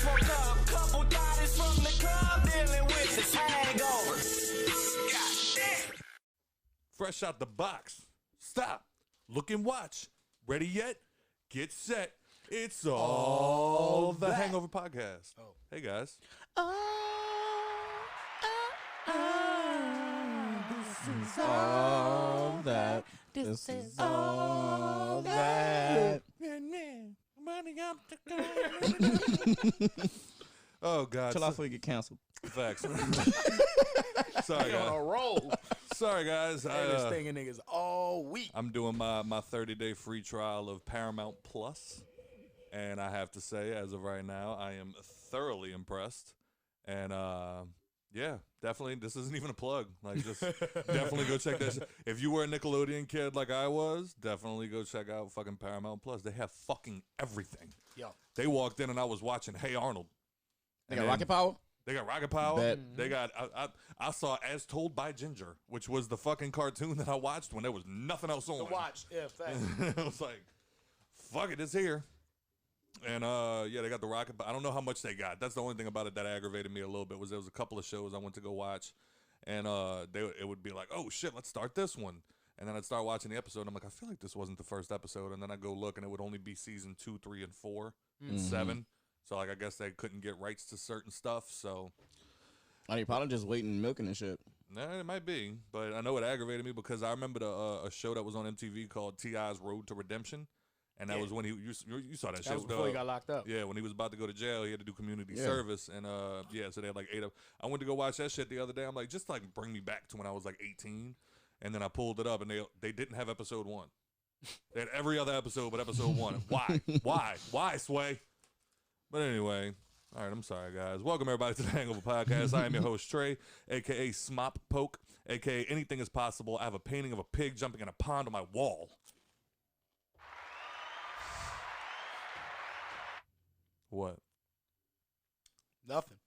woke up, couple bodies from the club dealing with this hangover. God damn. Fresh out the box. Stop. Look and watch. Ready yet? Get set. It's all the Hangover Podcast. Oh. Hey, guys. This is all that. This is all that. Oh, God. Till I before you get canceled. Facts. Sorry, On a guys. roll. Sorry, guys. This thing in niggas all week. I'm doing my 30-day free trial of Paramount Plus, and I have to say, as of right now, I am thoroughly impressed. And yeah, definitely, this isn't even a plug. Like, just definitely go check that shit. If you were a Nickelodeon kid like I was, definitely go check out fucking Paramount Plus. They have fucking everything. Yo. They walked in and I was watching Hey Arnold. They And got then Rocket Power? They got Rocket Power. Bet. They got I saw As Told by Ginger, which was the fucking cartoon that I watched when there was nothing else on. To watch, yeah, thanks. I was like, fuck it, it's here. And yeah, they got the Rocket. I don't know how much they got. That's the only thing about it that aggravated me a little bit. Was there was a couple of shows I went to go watch, and it would be like, oh shit, let's start this one. And then I'd start watching the episode. And I'm like, I feel like this wasn't the first episode. And then I go look, and it would only be season 2, 3, and 4, and 7. So like, I guess they couldn't get rights to certain stuff. So Are you probably just waiting and milking and shit? nah, it might be, but I know it aggravated me because I remember a show that was on MTV called T.I.'s Road to Redemption. And that was when you saw that shit. That was before he got locked up. Yeah, when he was about to go to jail, he had to do community Yeah. service. And yeah, so they had like 8 of. I went to go watch that shit the other day. I'm like, just like bring me back to when I was like 18. And then I pulled it up, and they didn't have episode 1. They had every other episode but episode 1. Why? Why, Sway? But anyway, all right, I'm sorry, guys. Welcome, everybody, to the Hangover Podcast. I am your host, Trey, a.k.a. Smop Poke, a.k.a. Anything is Possible. I have a painting of a pig jumping in a pond on my wall. What? Nothing.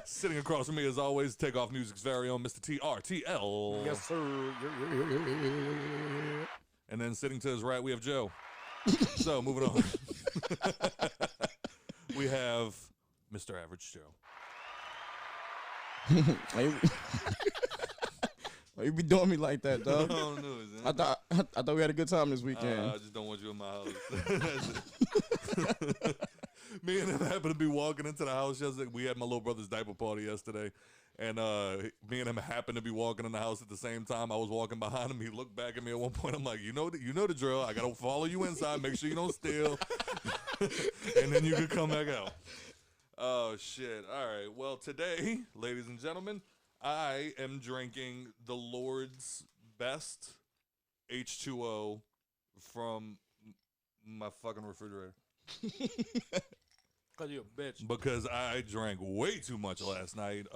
Sitting across from me, as always, Takeoff Music's very own Mr. TRTL. Yes, sir. And then sitting to his right, we have Joe. So, moving on. We have Mr. Average Joe. Why you be doing me like that, dog? Oh, no, I thought we had a good time this weekend. I just don't want you in my house. Me and him happened to be walking into the house yesterday. We had my little brother's diaper party yesterday. And me and him happened to be walking in the house at the same time. I was walking behind him. He looked back at me at one point. I'm like, you know the drill. I got to follow you inside. Make sure you don't steal. And then you can come back out. Oh, shit. All right. Well, today, ladies and gentlemen, I am drinking the Lord's Best H2O from my fucking refrigerator. Because you're a bitch. Because I drank way too much last night.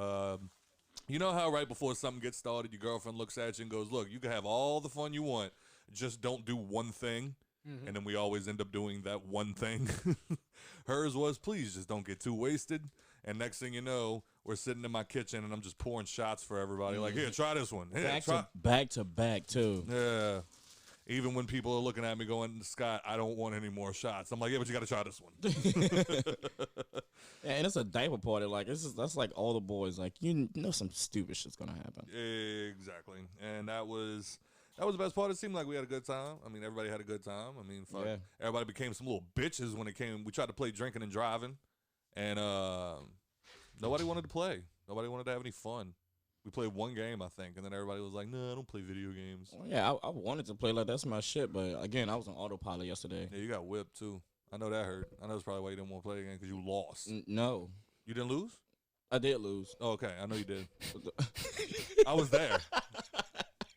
You know how right before something gets started, your girlfriend looks at you and goes, look, you can have all the fun you want. Just don't do one thing. Mm-hmm. And then we always end up doing that one thing. Hers was, please just don't get too wasted. And next thing you know, we're sitting in my kitchen and I'm just pouring shots for everybody. Like, here, try this one. Here, back to back, too. Yeah. Even when people are looking at me going, Scott, I don't want any more shots. I'm like, yeah, but you got to try this one. Yeah, and it's a diaper party. Like, that's like all the boys. Like, you know some stupid shit's going to happen. Exactly. And that was the best part. It seemed like we had a good time. I mean, everybody had a good time. I mean, fuck. Yeah. Everybody became some little bitches when it came. We tried to play drinking and driving. And nobody wanted to play. Nobody wanted to have any fun. We played one game, I think, and then everybody was like, no, I don't play video games. Well, yeah, I wanted to play like that's my shit, but again, I was on autopilot yesterday. Yeah, you got whipped, too. I know that hurt. I know that's probably why you didn't want to play again, because you lost. No. You didn't lose? I did lose. Oh, okay. I know you did. I was there.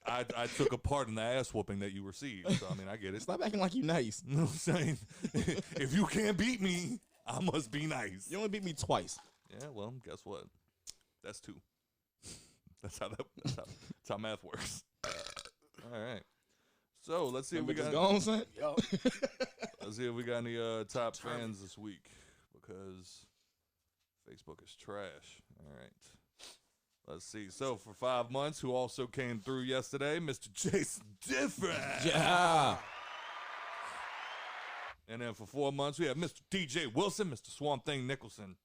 I took a part in the ass whooping that you received, so, I mean, I get it. Stop acting like you nice. You know what I'm saying? If you can't beat me, I must be nice. You only beat me twice. Yeah, well, guess what? That's 2. That's how math works. All right. So let's see if we got. Gone, son? Yo. Let's see if we got any top fans this week, because Facebook is trash. All right. Let's see. So for 5 months, who also came through yesterday, Mr. Jason Different. Yeah. And then for 4 months, we have Mr. DJ Wilson, Mr. Swamp Thing Nicholson.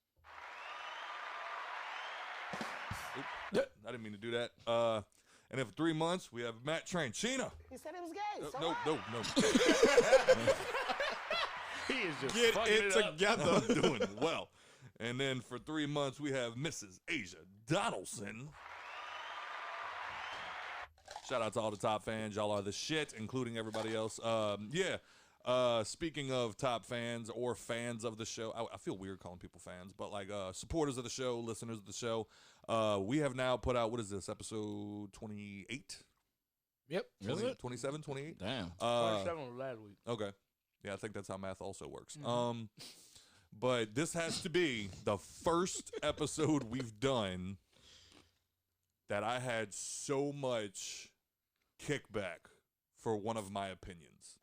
Oop, I didn't mean to do that. And then for 3 months, we have Matt Tranchina. He said it was gay. So No. He is just Get fucking it up. together. I'm doing well. And then for 3 months, we have Mrs. Asia Donaldson. Shout out to all the top fans. Y'all are the shit, including everybody else. Speaking of top fans or fans of the show, I feel weird calling people fans, but like supporters of the show, listeners of the show, we have now put out, what is this, episode 28? Yep. Is it? 27, 28? Damn. 27 was last week. Okay. Yeah, I think that's how math also works. But this has to be the first episode we've done that I had so much kickback for one of my opinions.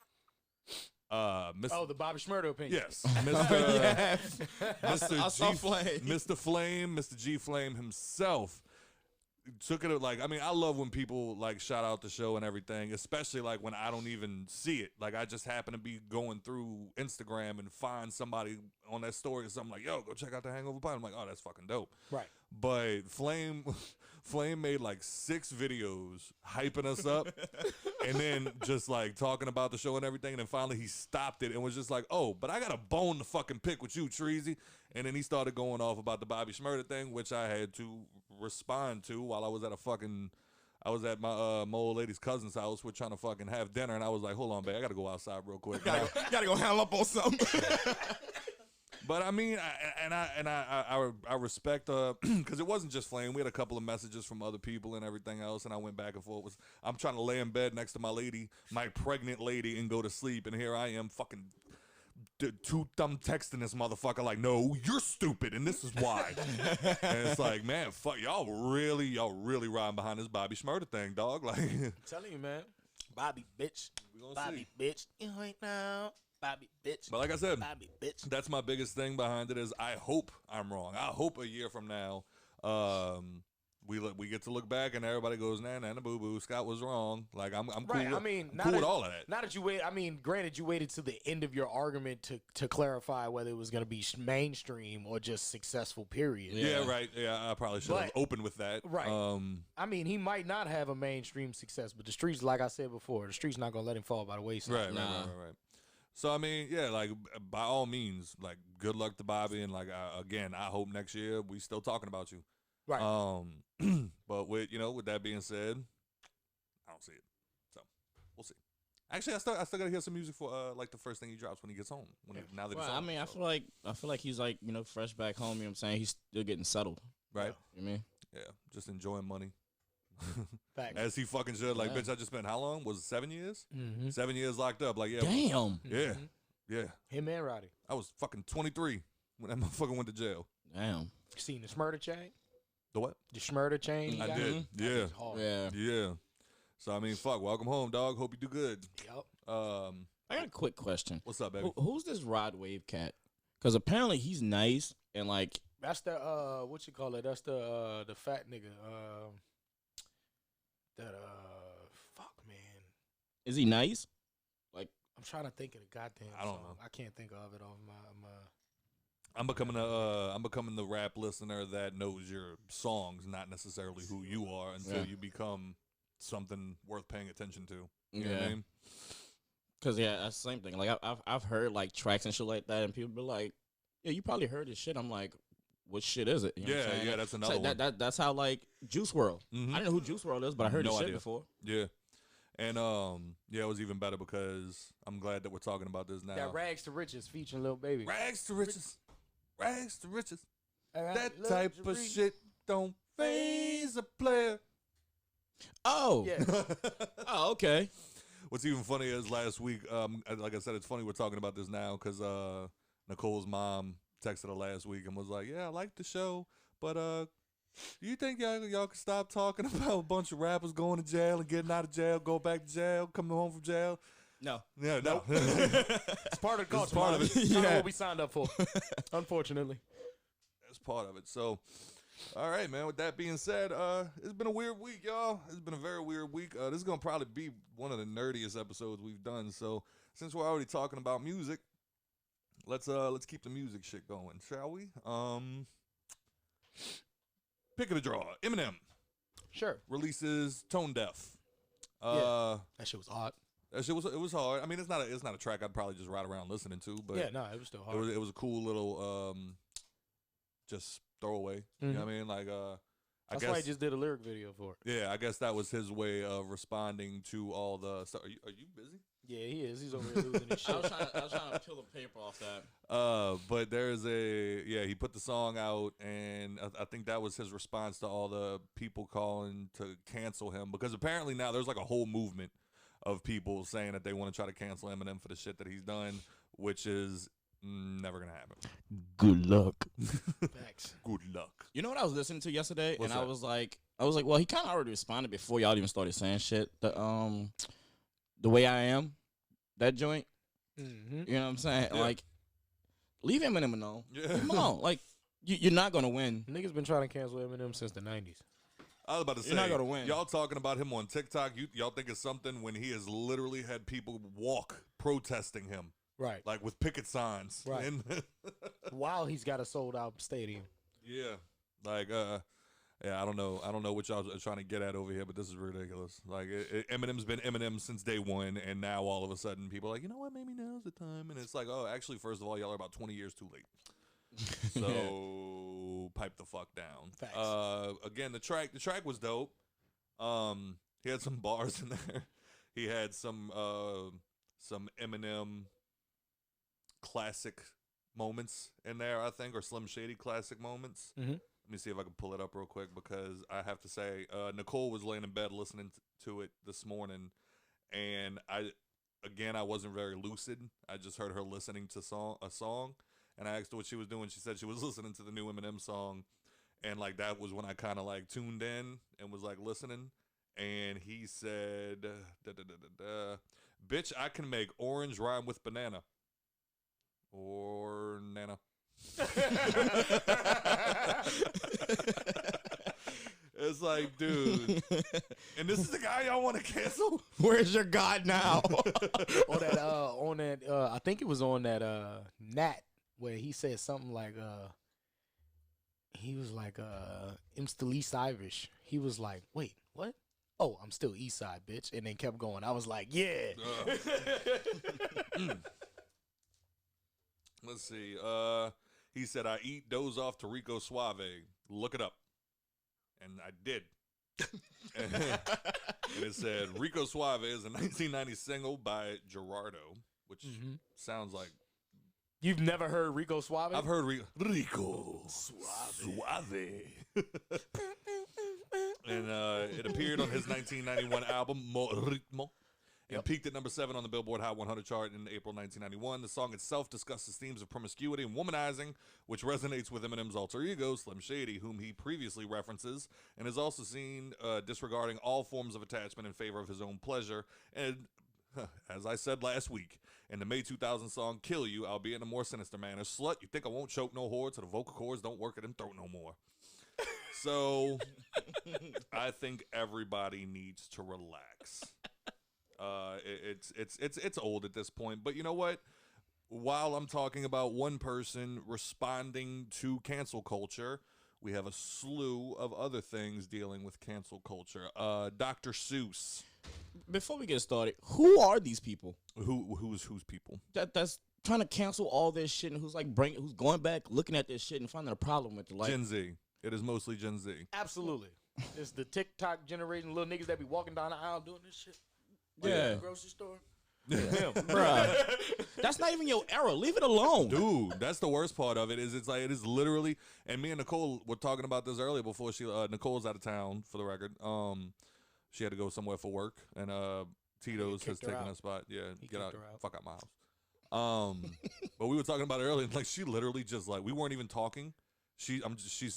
The Bobby Shmurda opinion. Yes, Mr. Mr. I saw Flame. Mr. Flame, Mr. G Flame himself took it like, I mean, I love when people like shout out the show and everything, especially like when I don't even see it. Like I just happen to be going through Instagram and find somebody on that story or something like, yo, go check out the Hangover Podcast. I'm like, oh, that's fucking dope. Right. But Flame made like 6 videos hyping us up and then just like talking about the show and everything. And then finally he stopped it and was just like, oh, but I got a bone to fucking pick with you, Treasy. And then he started going off about the Bobby Shmurda thing, which I had to respond to while I was at my old lady's cousin's house. We're trying to fucking have dinner. And I was like, hold on, babe, I got to go outside real quick. Gotta go handle up on something. But I mean, I respect because it wasn't just Flame. We had a couple of messages from other people and everything else, and I went back and forth. I'm trying to lay in bed next to my lady, my pregnant lady, and go to sleep, and here I am, fucking two thumb texting this motherfucker like, no, you're stupid, and this is why. And it's like, man, fuck, y'all really riding behind this Bobby Shmurda thing, dog. Like, I'm telling you, man. Bobby, bitch. gonna Bobby, bitch. You ain't now. Bobby, bitch. but like I said, Bobby, bitch. that's my biggest thing behind it is I hope I'm wrong. I hope a year from now, we get to look back and everybody goes, nah, boo boo. Scott was wrong. Like I'm cool. Right, I mean, I'm cool with all of that. Now that you wait, I mean, granted, you waited to the end of your argument to clarify whether it was going to be mainstream or just successful. Period. Yeah, right. Yeah, I probably should have opened with that. Right. I mean, he might not have a mainstream success, but the streets, like I said before, the streets not gonna let him fall by the wayside. Right. So I mean, yeah, like by all means, like good luck to Bobby, and like again, I hope next year we still talking about you. Right. But with that being said, I don't see it. So we'll see. Actually, I still gotta hear some music for like the first thing he drops when he gets home. Now that he's Well, home, I mean, so. I feel like he's like, fresh back home. You know what I'm saying? He's still getting settled. Right. You know what I mean? Yeah, just enjoying money. Facts. As he fucking should. Like, Yeah. bitch, I just spent how long? Was it 7 years? Mm-hmm. 7 years locked up. Like, yeah. Damn. Yeah. Yeah. Him and Roddy. I was fucking 23 when that motherfucker went to jail. Damn. Seen the Shmurda chain? The what? The Shmurda chain? he I got? did. That Yeah. is hard. Yeah. Yeah. So, I mean, fuck. Welcome home, dog. Hope you do good. Yep. I got a quick question. What's up, baby? Who's this Rod Wave cat? Because apparently he's nice and like. That's the what you call it? That's the fat nigga. Fuck man. Is he nice? Like, I'm trying to think of the goddamn I don't song. know. I can't think of it off my I'm becoming the rap listener that knows your songs, not necessarily who you are, until Yeah. you become something worth paying attention to. You know what I Yeah. mean? Cause yeah, that's the same thing. Like I've heard like tracks and shit like that, and people be like, "Yeah, you probably heard this shit." I'm like, "What shit is it?" You know what I'm saying? Yeah, that's So another one. that's how like Juice WRLD. Mhm. I didn't know who Juice WRLD is, but I heard No his shit idea. before. Yeah. And yeah, it was even better because I'm glad that we're talking about this now. that Rags to Riches featuring Lil Baby. Rags to riches. Rags to riches. I got That type of luxury. shit don't phase a player. Oh, Yeah. oh, okay. What's even funny is last week, like I said, it's funny we're talking about this now because Nicole's mom texted her last week and was like, "Yeah, I like the show, but do you think y'all could stop talking about a bunch of rappers going to jail and getting out of jail, go back to jail, coming home from jail?" No. Yeah, no. It's part of the culture. part of man. it. It's not Yeah. what we signed up for. Unfortunately. That's part of it. So, all right, man. With that being said, it's been a weird week, y'all. It's been a very weird week. This is gonna probably be one of the nerdiest episodes we've done. So, since we're already talking about music, Let's keep the music shit going, shall we? Pick of the draw. Eminem Sure. releases Tone Deaf. Yeah. That shit was hot. That shit was hard. I mean, it's not a track I'd probably just ride around listening to, but Yeah, no, it was still hard. it was a cool little just throwaway. You know what I mean? Like That's why he just did a lyric video for it. Yeah, I guess that was his way of responding to all the stuff. Are you busy? Yeah, he is. He's over here losing his shit. I was trying to peel the paper off that. But there's he put the song out, and I think that was his response to all the people calling to cancel him, because apparently now there's like a whole movement of people saying that they want to try to cancel Eminem for the shit that he's done, which is never gonna happen. Good luck. Thanks. Good luck. You know what I was listening to yesterday, What's and that? I was like, well, he kind of already responded before y'all even started saying shit. The Way I Am, that joint. Mm-hmm. You know what I'm saying? Yeah. Like, leave Eminem alone. Yeah. Leave him alone. Like, you're not gonna win. Niggas been trying to cancel Eminem since the 90s. I was about to say, You're not gonna win. Y'all talking about him on TikTok, y'all think it's something when he has literally had people walk protesting him, Right. like with picket signs. Right. And While he's got a sold out stadium. yeah, like yeah, I don't know what y'all are trying to get at over here, but this is ridiculous. Like Eminem's been Eminem since day one, and now all of a sudden people are like, you know what, maybe now's the time, and it's like, oh, actually, first of all, y'all are about 20 years too late. So pipe the fuck down. Facts. Again, the track was dope. He had some bars in there. He had some Eminem classic moments in there, I think, or Slim Shady classic moments. Mm-hmm. Let me see if I can pull it up real quick, because I have to say, Nicole was laying in bed listening to it this morning, and I wasn't very lucid. I just heard her listening to a song, and I asked her what she was doing. She said she was listening to the new Eminem song, and like that was when I kind of like tuned in and was like listening. And he said, "Bitch, I can make orange rhyme with banana." Or nana. It's like, dude, and this is the guy y'all want to cancel? Where's your God now? on that I think it was on that Nat, where he said something like he was like I'm still East Irish. He was like, wait, what? Oh, I'm still East Side, bitch, and then kept going. I was like, yeah. Let's see. He said, I eat doze off to Rico Suave. Look it up. And I did. And it said, Rico Suave is a 1990 single by Gerardo, which sounds like... You've never heard Rico Suave? I've heard Rico Suave. And it appeared on his 1991 album, Mo Ritmo, and peaked at number 7 on the Billboard Hot 100 chart in April 1991. The song itself discusses themes of promiscuity and womanizing, which resonates with Eminem's alter ego, Slim Shady, whom he previously references, and is also seen disregarding all forms of attachment in favor of his own pleasure. And as I said last week, in the May 2000 song Kill You, albeit in a more sinister manner, slut, you think I won't choke no whore so the vocal cords don't work at them throat no more. So I think everybody needs to relax. It's old at this point, but you know what? While I'm talking about one person responding to cancel culture, we have a slew of other things dealing with cancel culture. Dr. Seuss. Before we get started, who are these people? Who's people? That's trying to cancel all this shit, and who's going back, looking at this shit and finding a problem with it? Like, Gen Z. It is mostly Gen Z. Absolutely. It's the TikTok generation, little niggas that be walking down the aisle doing this shit. Yeah. At the grocery store. bruh, that's not even your era. Leave it alone, Dude, that's the worst part of it. Is it's like it is literally. And me and Nicole were talking about this earlier before she. Nicole's out of town for the record. She had to go somewhere for work, and Tito's has taken her spot. Yeah, get out, fuck out my house. But we were talking about it earlier. And like she literally just like we weren't even talking. She's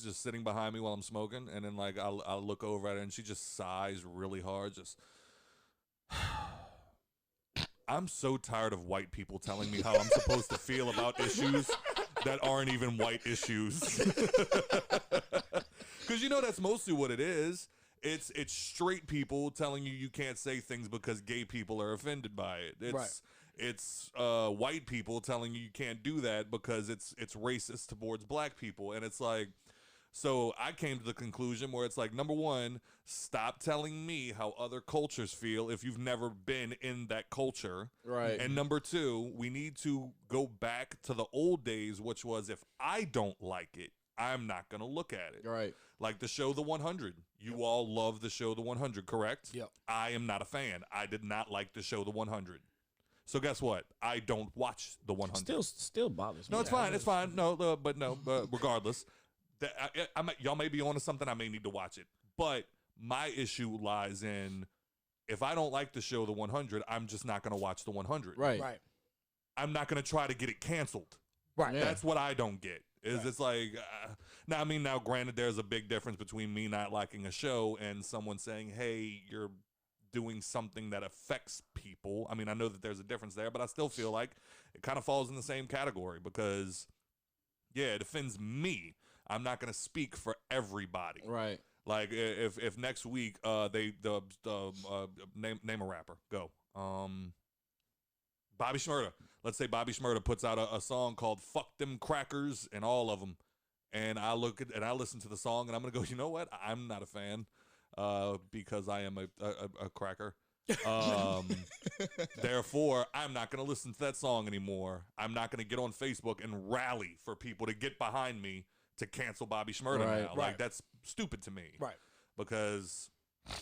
just sitting behind me while I'm smoking, and then like I'll look over at her, and she just sighs really hard, just. I'm so tired of white people telling me how I'm supposed to feel about issues that aren't even white issues. Because you know that's mostly what it is. It's straight people telling you can't say things because gay people are offended by it. it's white people telling you can't do that because it's racist towards black people. And it's like, so I came to the conclusion where it's like, number one, stop telling me how other cultures feel if you've never been in that culture. Right. And number two, we need to go back to the old days, which was if I don't like it, I'm not going to look at it. Right. Like the show The 100. You all love the show The 100, correct? Yep. I am not a fan. I did not like the show The 100. So guess what? I don't watch The 100. Still bothers me. No, it's fine. It's fine. No, but regardless, y'all may be onto something. I may need to watch it. But my issue lies in if I don't like the show The 100, I'm just not going to watch The 100. Right. Right. I'm not going to try to get it canceled. Right. Yeah. That's what I don't get. Is Right. it's like now granted there's a big difference between me not liking a show and someone saying, hey, you're doing something that affects people. I mean, I know that there's a difference there, but I still feel like it kind of falls in the same category because yeah, it offends me. I'm not going to speak for everybody. Right. Like if next week name a rapper, go. Bobby Shmurda. Let's say Bobby Shmurda puts out a song called "Fuck Them Crackers" and all of them, and I look at and I listen to the song and I'm gonna go, you know what? I'm not a fan because I am a cracker. Therefore, I'm not gonna listen to that song anymore. I'm not gonna get on Facebook and rally for people to get behind me to cancel Bobby Shmurda Right. now. Right. Like that's stupid to me. Right. Because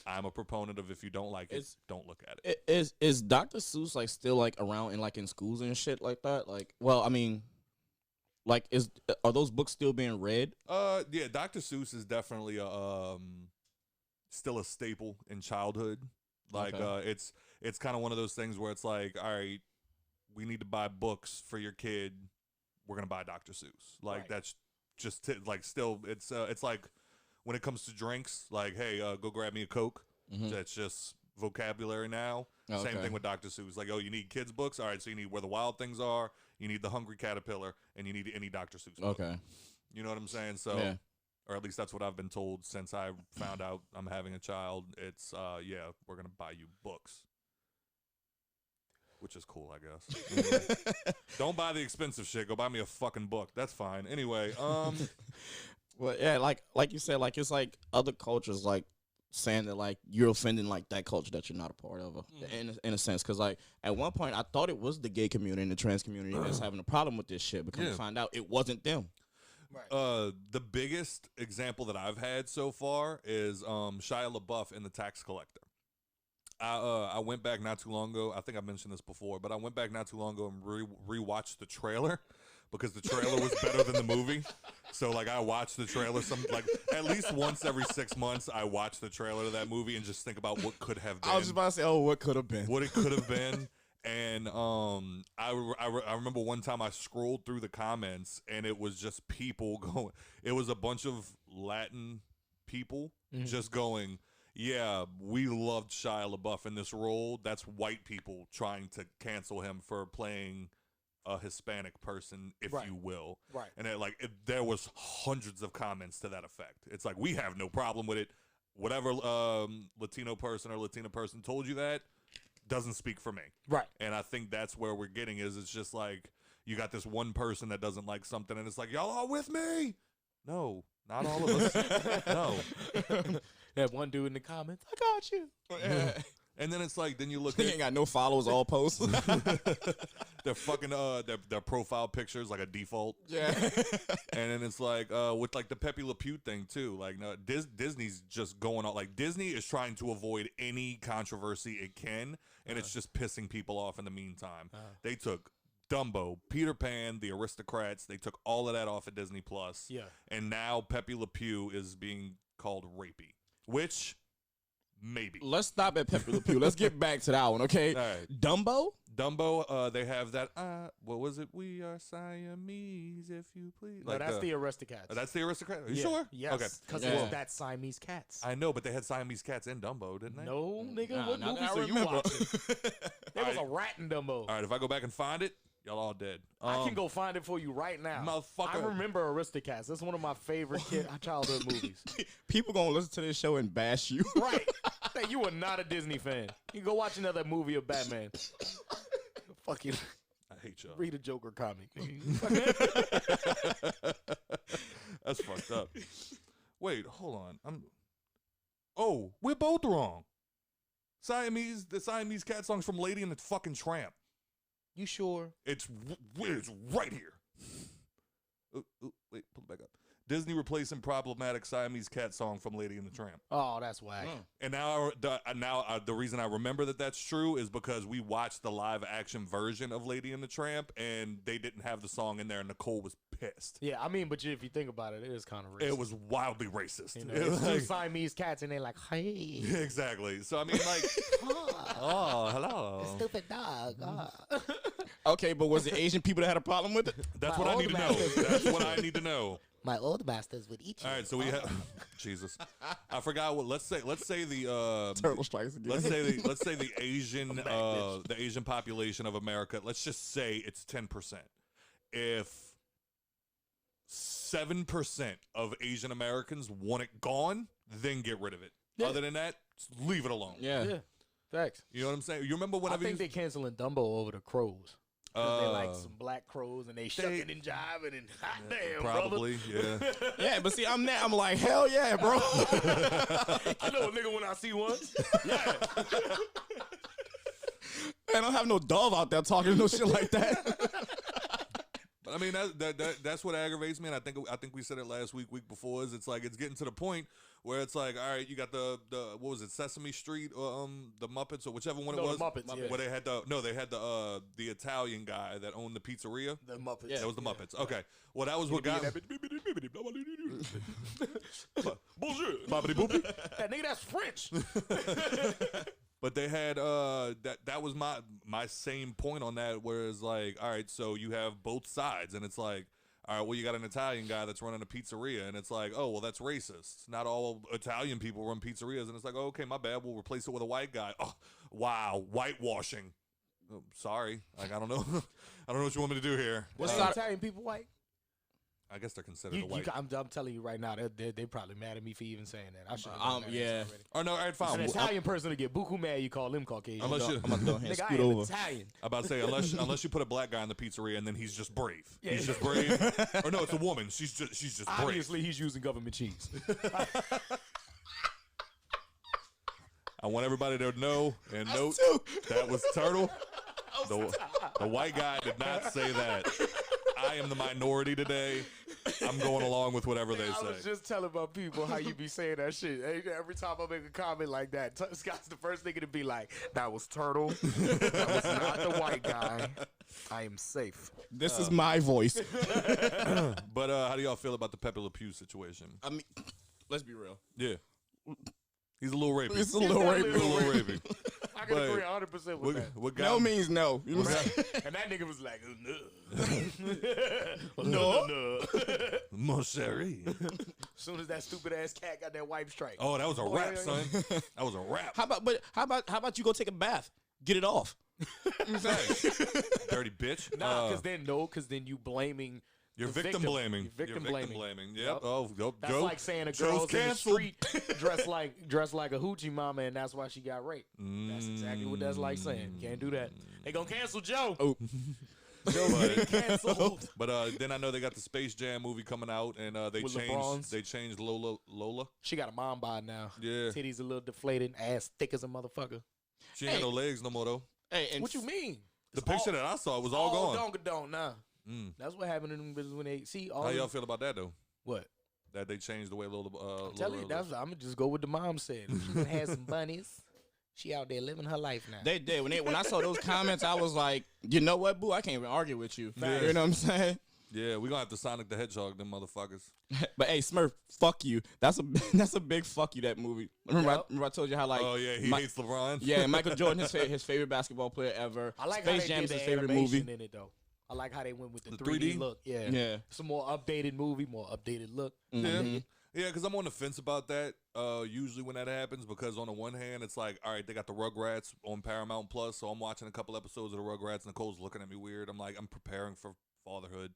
I'm a proponent of if you don't like it, don't look at it. Is Dr. Seuss like still like around in schools and shit like that? Like, well, I mean, like, are those books still being read? Yeah, Dr. Seuss is definitely still a staple in childhood. Like, Okay. it's kind of one of those things where it's like, all right, we need to buy books for your kid. We're gonna buy Dr. Seuss. Like Right. that's just like still it's like when it comes to drinks, like, hey, go grab me a Coke. Mhm. That's just vocabulary now. Oh, Same okay. thing with Dr. Seuss. Like, oh, you need kids' books? All right, so you need Where the Wild Things Are, you need The Hungry Caterpillar, and you need any Dr. Seuss book. Okay. You know what I'm saying? So, Yeah. or at least that's what I've been told since I found out I'm having a child. It's, yeah, we're going to buy you books. Which is cool, I guess. Anyway, don't buy the expensive shit. Go buy me a fucking book. That's fine. Anyway, Well, yeah, like you said, like it's like other cultures like saying that like you're offending like that culture that you're not a part of, in a sense. Because like at one point I thought it was the gay community and the trans community that's having a problem with this shit, but come to find out it wasn't them. Right. the biggest example that I've had so far is Shia LaBeouf in The Tax Collector. I went back not too long ago. I think I mentioned this before, but I went back not too long ago and rewatched the trailer because the trailer was better than the movie. So like I watched the trailer at least once every 6 months. I watch the trailer to that movie and just think about what could have been. I was just about to say, oh, what could have been? What it could have been. And I remember one time I scrolled through the comments and it was just people going. It was a bunch of Latin people just going, yeah, we loved Shia LaBeouf in this role. That's white people trying to cancel him for playing a Hispanic person, if Right. you will. Right. And there was hundreds of comments to that effect. It's like, we have no problem with it. Whatever Latino person or Latina person told you that doesn't speak for me. Right. And I think that's where we're getting is it's just like you got this one person that doesn't like something and it's like, y'all all with me? No, not all of us. No. That one dude in the comments, I got you. And then it's like, then you look He at ain't got no followers, all posts. their fucking their profile pictures like a default. Yeah. And then it's like with like the Pepe Le Pew thing too. Like no, Disney's just going on. Like Disney is trying to avoid any controversy it can, and it's just pissing people off in the meantime. They took Dumbo, Peter Pan, The Aristocrats. They took all of that off of Disney Plus. Yeah. And now Pepe Le Pew is being called rapey, which maybe. Let's stop at Pepe Le Pew. Let's get back to that one, okay? All right. Dumbo? They have that, what was it? We are Siamese, if you please. No, that's the Aristocats. That's the Aristocrat? Are you Yeah. sure? Yes. Okay. Because Yeah. it's that Siamese cats. I know, but they had Siamese cats in Dumbo, didn't they? No, nigga, Nah, what not movies that I are you remember. watching? There was a rat in Dumbo. All right, if I go back and find it, y'all all dead. I can go find it for you right now. Motherfucker. I remember Aristocats. That's one of my favorite childhood movies. People gonna listen to this show and bash you. Right. Hey, you are not a Disney fan. You go watch another movie of Batman. Fucking I hate y'all. read a Joker comic. That's fucked up. Wait, hold on. Oh, we're both wrong. The Siamese cat song's from Lady and the fucking Tramp. You sure? It's right here. Wait, pull it back up. Disney replacing problematic Siamese cat song from Lady and the Tramp. Oh, that's whack. And now the reason I remember that that's true is because we watched the live action version of Lady and the Tramp, and they didn't have the song in there, and Nicole was pissed. Yeah, I mean, but if you think about it, it is kind of racist. It was wildly racist. You know, It was it's two like- Siamese cats, and they're like, hey, exactly. So I mean, like, oh, hello. stupid dog. Okay, but was it Asian people that had a problem with it? That's My what I old need to know. masters. That's what I need to know. My old masters would eat you. All right, so we have Jesus. I forgot what. Let's say the Turtle strikes again. let's say the Asian population of America. Let's just say it's 10%. If 7% of Asian Americans want it gone, then get rid of it. Yeah. Other than that, leave it alone. Yeah. Yeah, facts. You know what I'm saying? You remember I whenever think they canceling Dumbo over the crows. 'Cause they like Uh, some black crows and they shucking and jiving and hot damn, probably, yeah. Yeah, but see, I'm there. I'm like, hell yeah, bro. brother. I know a nigga when I see one. Yeah. I don't have no dove out there talking no shit like that. But I mean that's what aggravates me, and I think we said it last week before. Is it's like it's getting to the point where it's like, all right, you got the what was it, Sesame Street or the Muppets or whichever one it No, was, the Muppets, yeah. where they had the Italian guy that owned the pizzeria. The Muppets. That was the Muppets. Okay, well that was what got. Bonjour. Boppity boopy. That nigga, that's French. But they had that was my same point on that, where it's like, all right, so you have both sides, and it's like, all right, well, you got an Italian guy that's running a pizzeria, and it's like, oh, well, that's racist. Not all Italian people run pizzerias, and it's like, oh, okay, my bad. We'll replace it with a white guy. Oh, wow, whitewashing. Oh, sorry, like I don't know, I don't know what you want me to do here. What's Are that? Italian people white? I guess they're considered a white. I'm telling you right now, they're probably mad at me for even saying that. I should. Yeah. Oh no, all right, An fine. Well, Italian person to get buku mad, you call them Caucasian. Unless you- I'm gonna go ahead and Nigga, I scoot am over. Italian. I'm about to say unless you put a black guy in the pizzeria and then he's just brave. Yeah. He's just brave. Or no, it's a woman. She's just brave. Obviously, he's using government cheese. I want everybody to know and note too. that was Turtle. The white guy did not say that. I am the minority today. I'm going along with whatever they I was say. just telling my people how you be saying that shit. Every time I make a comment like that, Scott's the first nigga to be like, that was Turtle. That was not the white guy. I am safe. This is my voice. But how do y'all feel about the Pepe Le Pew situation? I mean, let's be real. Yeah. He's a little rapey. It's a little definitely He's a rapey. little rapey. I can But agree 100% with that. What got No him- means no. You know what I'm saying? And that nigga was like, no. No. Mon chéri. As soon as that stupid ass cat got that wipe strike. Oh, that was a Oh, rap, yeah, son. That was a rap. How about you go take a bath? Get it off. Dirty bitch. Nah, because then you blaming. You're the victim blaming. You're victim blaming. Yep. Yep. Oh, go. That's Joe, like saying a Joe's girl's in the canceled. street dressed like a hoochie mama, and that's why she got raped. That's exactly what that's like saying. Can't do that. They gonna cancel Joe. Oh. Joe's getting canceled. But then I know they got the Space Jam movie coming out, and they With LeBron's. changed Lola. She got a mom bod now. Yeah. Titties a little deflated, ass thick as a motherfucker. She ain't got no legs no more though. Hey, and What you mean? The picture that I saw was all gone. Don't nah. That's what happened to them bitches when they see all. How y'all them- feel about that though? What? That they changed the way Lola. Tell you, I'm gonna just go with the mom said. She done had some bunnies. She out there living her life now. They did. When I saw those comments, I was like, you know what, boo? I can't even argue with you. Yeah. You know what I'm saying? Yeah, we gonna have to Sonic the Hedgehog them motherfuckers. But hey, Smurf, fuck you. That's a big fuck you. That movie. Remember I told you how like Oh yeah, he hates LeBron. yeah, Michael Jordan his favorite basketball player ever. I like Space how Jam they is did his the favorite animation movie. in it though. I like how they went with the The 3D 3D? look. Yeah, Yeah. It's a more updated movie, more updated look. Yeah, yeah, because I'm on the fence about that. Usually when that happens, because on the one hand, it's like, all right, they got the Rugrats on Paramount Plus, so I'm watching a couple episodes of the Rugrats. Nicole's looking at me weird. I'm like, I'm preparing for fatherhood,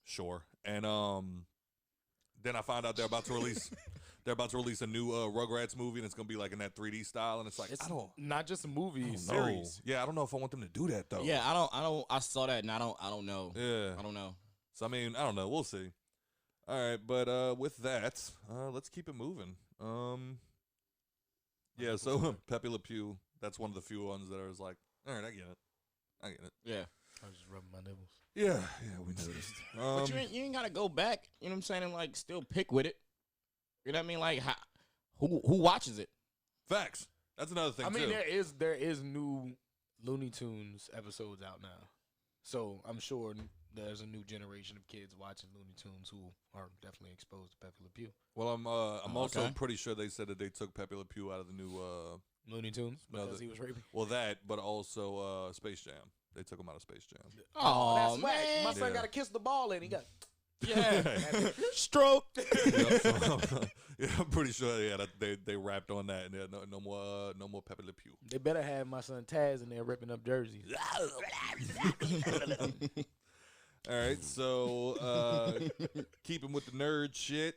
sure. And then I found out they're about to release they're about to release a new Rugrats movie, and it's gonna be like in that 3D style, and it's like It's I don't not just a movie, know. series. Yeah, I don't know if I want them to do that though. Yeah, I don't. I saw that, and I don't know. Yeah. I don't know. So I mean, I don't know. We'll see. All right, but with that, let's keep it moving. Yeah. So Pepe Le Pew. That's one of the few ones that I was like, all right, I get it. Yeah. I was just rubbing my nipples. Yeah, we noticed. But you ain't gotta go back. You know what I'm saying? And like still pick with it. You know what I mean? Like who watches it? Facts. That's another thing I mean, too. there is new Looney Tunes episodes out now, so I'm sure there's a new generation of kids watching Looney Tunes who are definitely exposed to Pepe Le Pew. Well, I'm also okay. pretty sure they said that they took Pepe Le Pew out of the new Looney Tunes No, because he was raping. well that, but also Space Jam. They took him out of Space Jam. Oh, that's man. whack. My son Yeah. got to kiss the ball and he got. Yeah. Stroke. Yep, so, yeah, I'm pretty sure. Yeah, that they rapped on that, and no more Pepe Le Pew. They better have my son Taz in there ripping up jerseys. All right, so keeping with the nerd shit.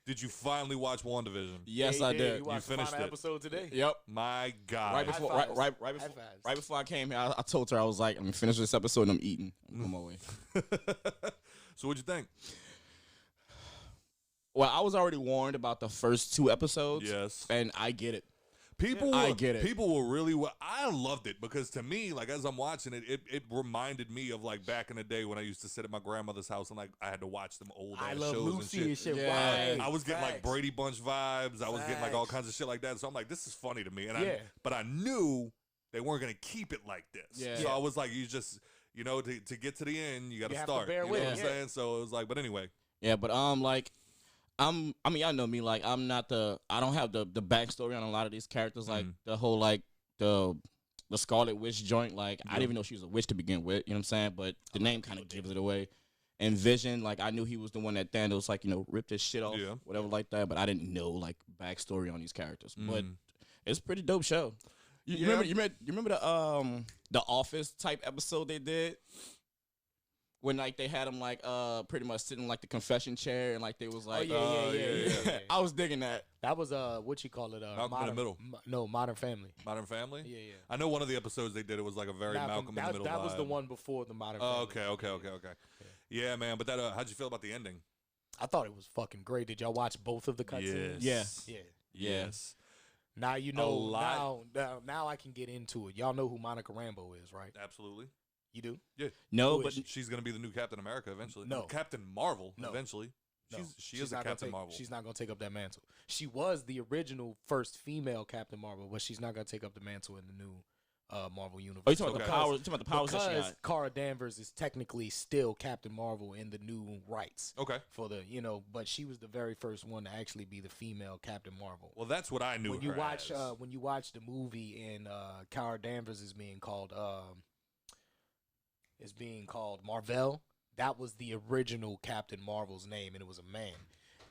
Did you finally watch WandaVision? Yes, Yeah, I he did. He watched the finished final it. episode today. Yep. My God. Right before, High fives. right before I came here, I told her I was like, I'm gonna finish this episode and I'm eating. I'm on my way. So what'd you think? Well, I was already warned about the first 2 episodes. Yes. And I get it. People, I get it. People were really. I loved it because to me, like as I'm watching it, it reminded me of like back in the day when I used to sit at my grandmother's house and like I had to watch them old I ass love shows Lucy and shit. Yeah. Right. I was getting like Facts. Brady Bunch vibes. I was getting like all Facts. kinds of shit like that. So I'm like, this is funny to me. And Yeah. but I knew they weren't gonna keep it like this. Yeah. So Yeah. I was like, you just to get to the end, you got You to have to start. bear You know with what it, I'm yeah. saying? So it was like, but anyway. Yeah, but like I mean, y'all know me. Like, I don't have the backstory on a lot of these characters. Like the whole like the Scarlet Witch joint. Like, I didn't even know she was a witch to begin with. You know what I'm saying? But the name kind of gives it away. And Vision, like, I knew he was the one that Thanos like ripped his shit off, Yeah. whatever like that. But I didn't know like backstory on these characters. But Mm. it's a pretty dope show. You Yeah. remember the Office type episode they did? When like they had him like pretty much sitting in like the confession chair and like they was like yeah. I was digging that. That was what you call it? Malcolm in the Middle. No, Modern Family. Modern Family. Yeah. I know one of the episodes they did. It was like a very Malcolm in the Middle. That was the vibe. one before the Modern Oh, Family. okay. Yeah, man. But that, how'd you feel about the ending? I thought it was fucking great. Did y'all watch both of the cutscenes? Yeah. Yeah. Yes. Now you know. lot. Now I can get into it. Y'all know who Monica Rambeau is, right? Absolutely. You do? Yeah. No, Who but is She's gonna be the new Captain America eventually. No. Captain Marvel No. eventually. No. She She's is a not gonna Captain take- Marvel. She's not gonna take up that mantle. She was the original first female Captain Marvel, but she's not gonna take up the mantle in the new Marvel universe. oh, you talking Okay. about the powers that she Because got? Cara Danvers is technically still Captain Marvel in the new rights Okay. for the but she was the very first one to actually be the female Captain Marvel. Well, that's what I knew. When you her watch as. when you watch the movie and Cara Danvers is being called Marvel, that was the original Captain Marvel's name, and it was a man.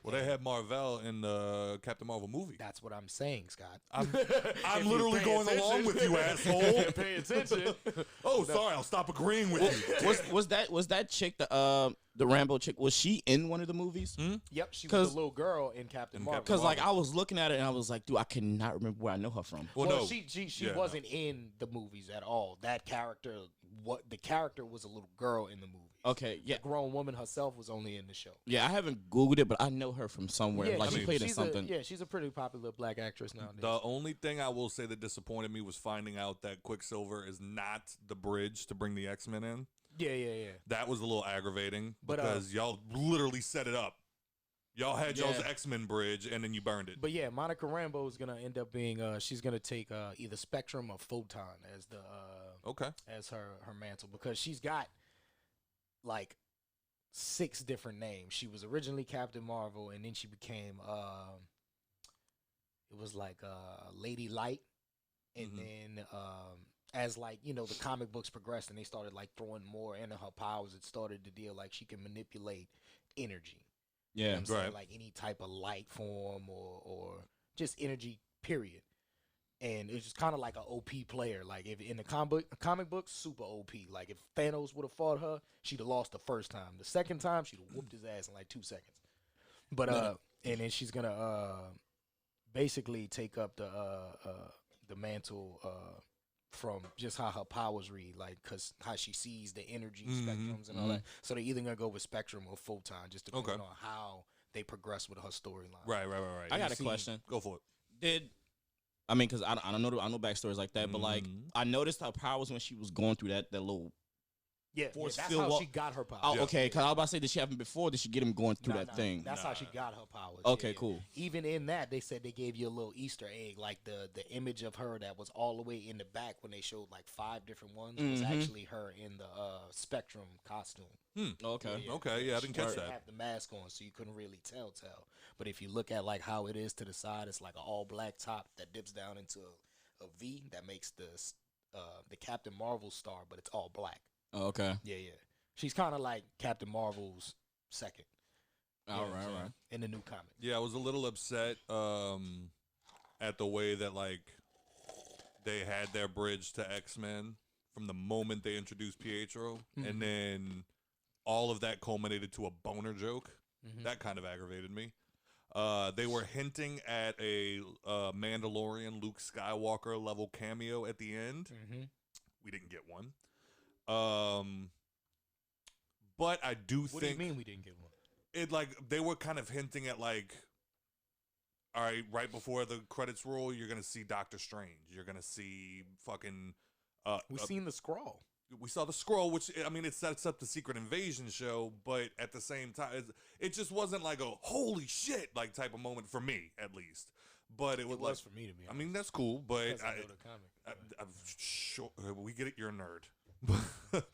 well, they had Marvel in the Captain Marvel movie. That's what I'm saying, Scott. I'm If you literally pay going attention- along with you, asshole. Pay attention. Oh, sorry. I'll stop agreeing with you. Was that chick the Rambo chick? Was she in one of the movies? Yep, she was 'Cause- the little girl in Captain Marvel. Because like I was looking at it and I was like, dude, I cannot remember where I know her from. Well, Well, no. she Yeah, no. wasn't in the movies at all. That character, the character was a little girl in the movie. Okay, yeah, The grown woman herself was only in the show. yeah. I haven't Googled it, but I know her from somewhere. Like she played in she's something. she's a pretty popular black actress nowadays. The only thing I will say that disappointed me was finding out that Quicksilver is not the bridge to bring the X-Men in. Yeah. That was a little aggravating But, because y'all literally set it up. Y'all had y'all's Yeah. X-Men bridge and then you burned it. But yeah, Monica Rambeau is gonna end up being she's gonna take either Spectrum or Photon as the Okay. as her mantle because she's got like 6 different names. She was originally Captain Marvel and then she became it was like Lady Light, and then as like the comic books progressed and they started like throwing more into her powers, it started to deal like she can manipulate energy. You know Yeah, what I'm saying? right. Like any type of light form or just energy, period. And it's just kind of like an OP player. Like if in the comic books, super OP. Like if Thanos would have fought her, she'd have lost the first time. The second time, she'd have whooped his ass in like 2 seconds. But and then she's gonna basically take up the mantle from just how her powers read, like, cause how she sees the energy spectrums and all that. So they're either gonna go with Spectrum or Photon, just depending on how they progress with her storyline. Right. I got a question. Go for it. Because I don't know backstories like that, but like I noticed her powers when she was going through that little force that's field. how she got her powers. Oh, okay. Because I was about to say, did she have them before? Did she get him going through that thing? That's how she got her powers. Okay, cool. Even in that, they said they gave you a little Easter egg, like the image of her that was all the way in the back when they showed like 5 different ones was actually her in the Spectrum costume. Okay. Okay, I didn't catch She that. have the mask on, so you couldn't really tell. But if you look at like how it is to the side, it's like an all black top that dips down into a V that makes the Captain Marvel star, but it's all black. Oh, okay. Yeah. She's kind of like Captain Marvel's second. All right. In the new comic. Yeah, I was a little upset at the way that like they had their bridge to X-Men from the moment they introduced Pietro, and then all of that culminated to a boner joke. That kind of aggravated me. They were hinting at a Mandalorian Luke Skywalker level cameo at the end. We didn't get one. But I do think. What do you mean we didn't get one? It like they were kind of hinting at like, all right, right before the credits roll, you're gonna see Doctor Strange. You're gonna see fucking. We've seen the scroll. We saw the scroll, which I mean, it sets up the Secret Invasion show, but at the same time, it just wasn't like a holy shit like type of moment for me, at least. But it was like, for me to be honest. I mean, that's cool, but Because I know the comic. I'm sure we get it. You're a nerd.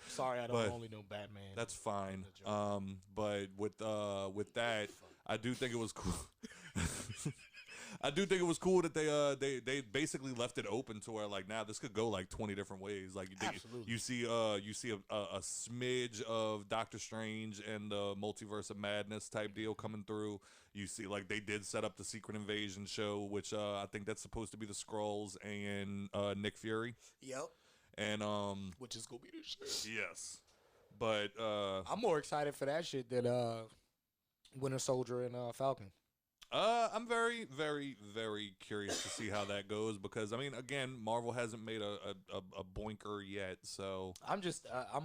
Sorry, I don't only know Batman. That's fine. But with that, I do think it was cool. I do think it was cool that they basically left it open to where like now this could go like 20 different ways. Like you see a smidge of Doctor Strange and the Multiverse of Madness type deal coming through. You see like they did set up the Secret Invasion show, which I think that's supposed to be the Skrulls and Nick Fury. Yep. And which is gonna be the shit. Yes. But I'm more excited for that shit than Winter Soldier and Falcon. I'm very, very, very curious to see how that goes because I mean, again, Marvel hasn't made a boinker yet, so I'm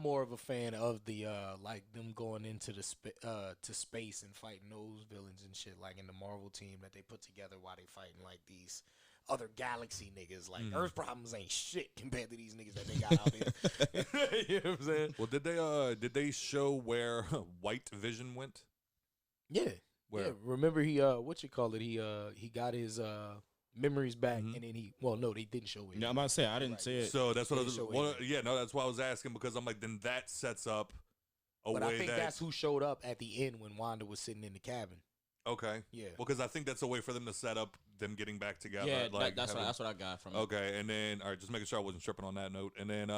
more of a fan of the like them going into the to space and fighting those villains and shit, like in the Marvel team that they put together while they fighting like these other galaxy niggas. Like Earth problems ain't shit compared to these niggas that they got out here. You know what I'm saying? Well, did they show where White Vision went? Yeah. Where? Yeah, remember he he got his memories back and then they didn't show it. Yeah, I'm about to say I didn't see it. So that's what I was. show that's why I was asking because I'm like, then that sets up a But way I think that that's who showed up at the end when Wanda was sitting in the cabin. okay. Yeah. Well, because I think that's a way for them to set up them getting back together. Yeah, like that's what I got from it. Okay, and then all right, just making sure I wasn't tripping on that note. And then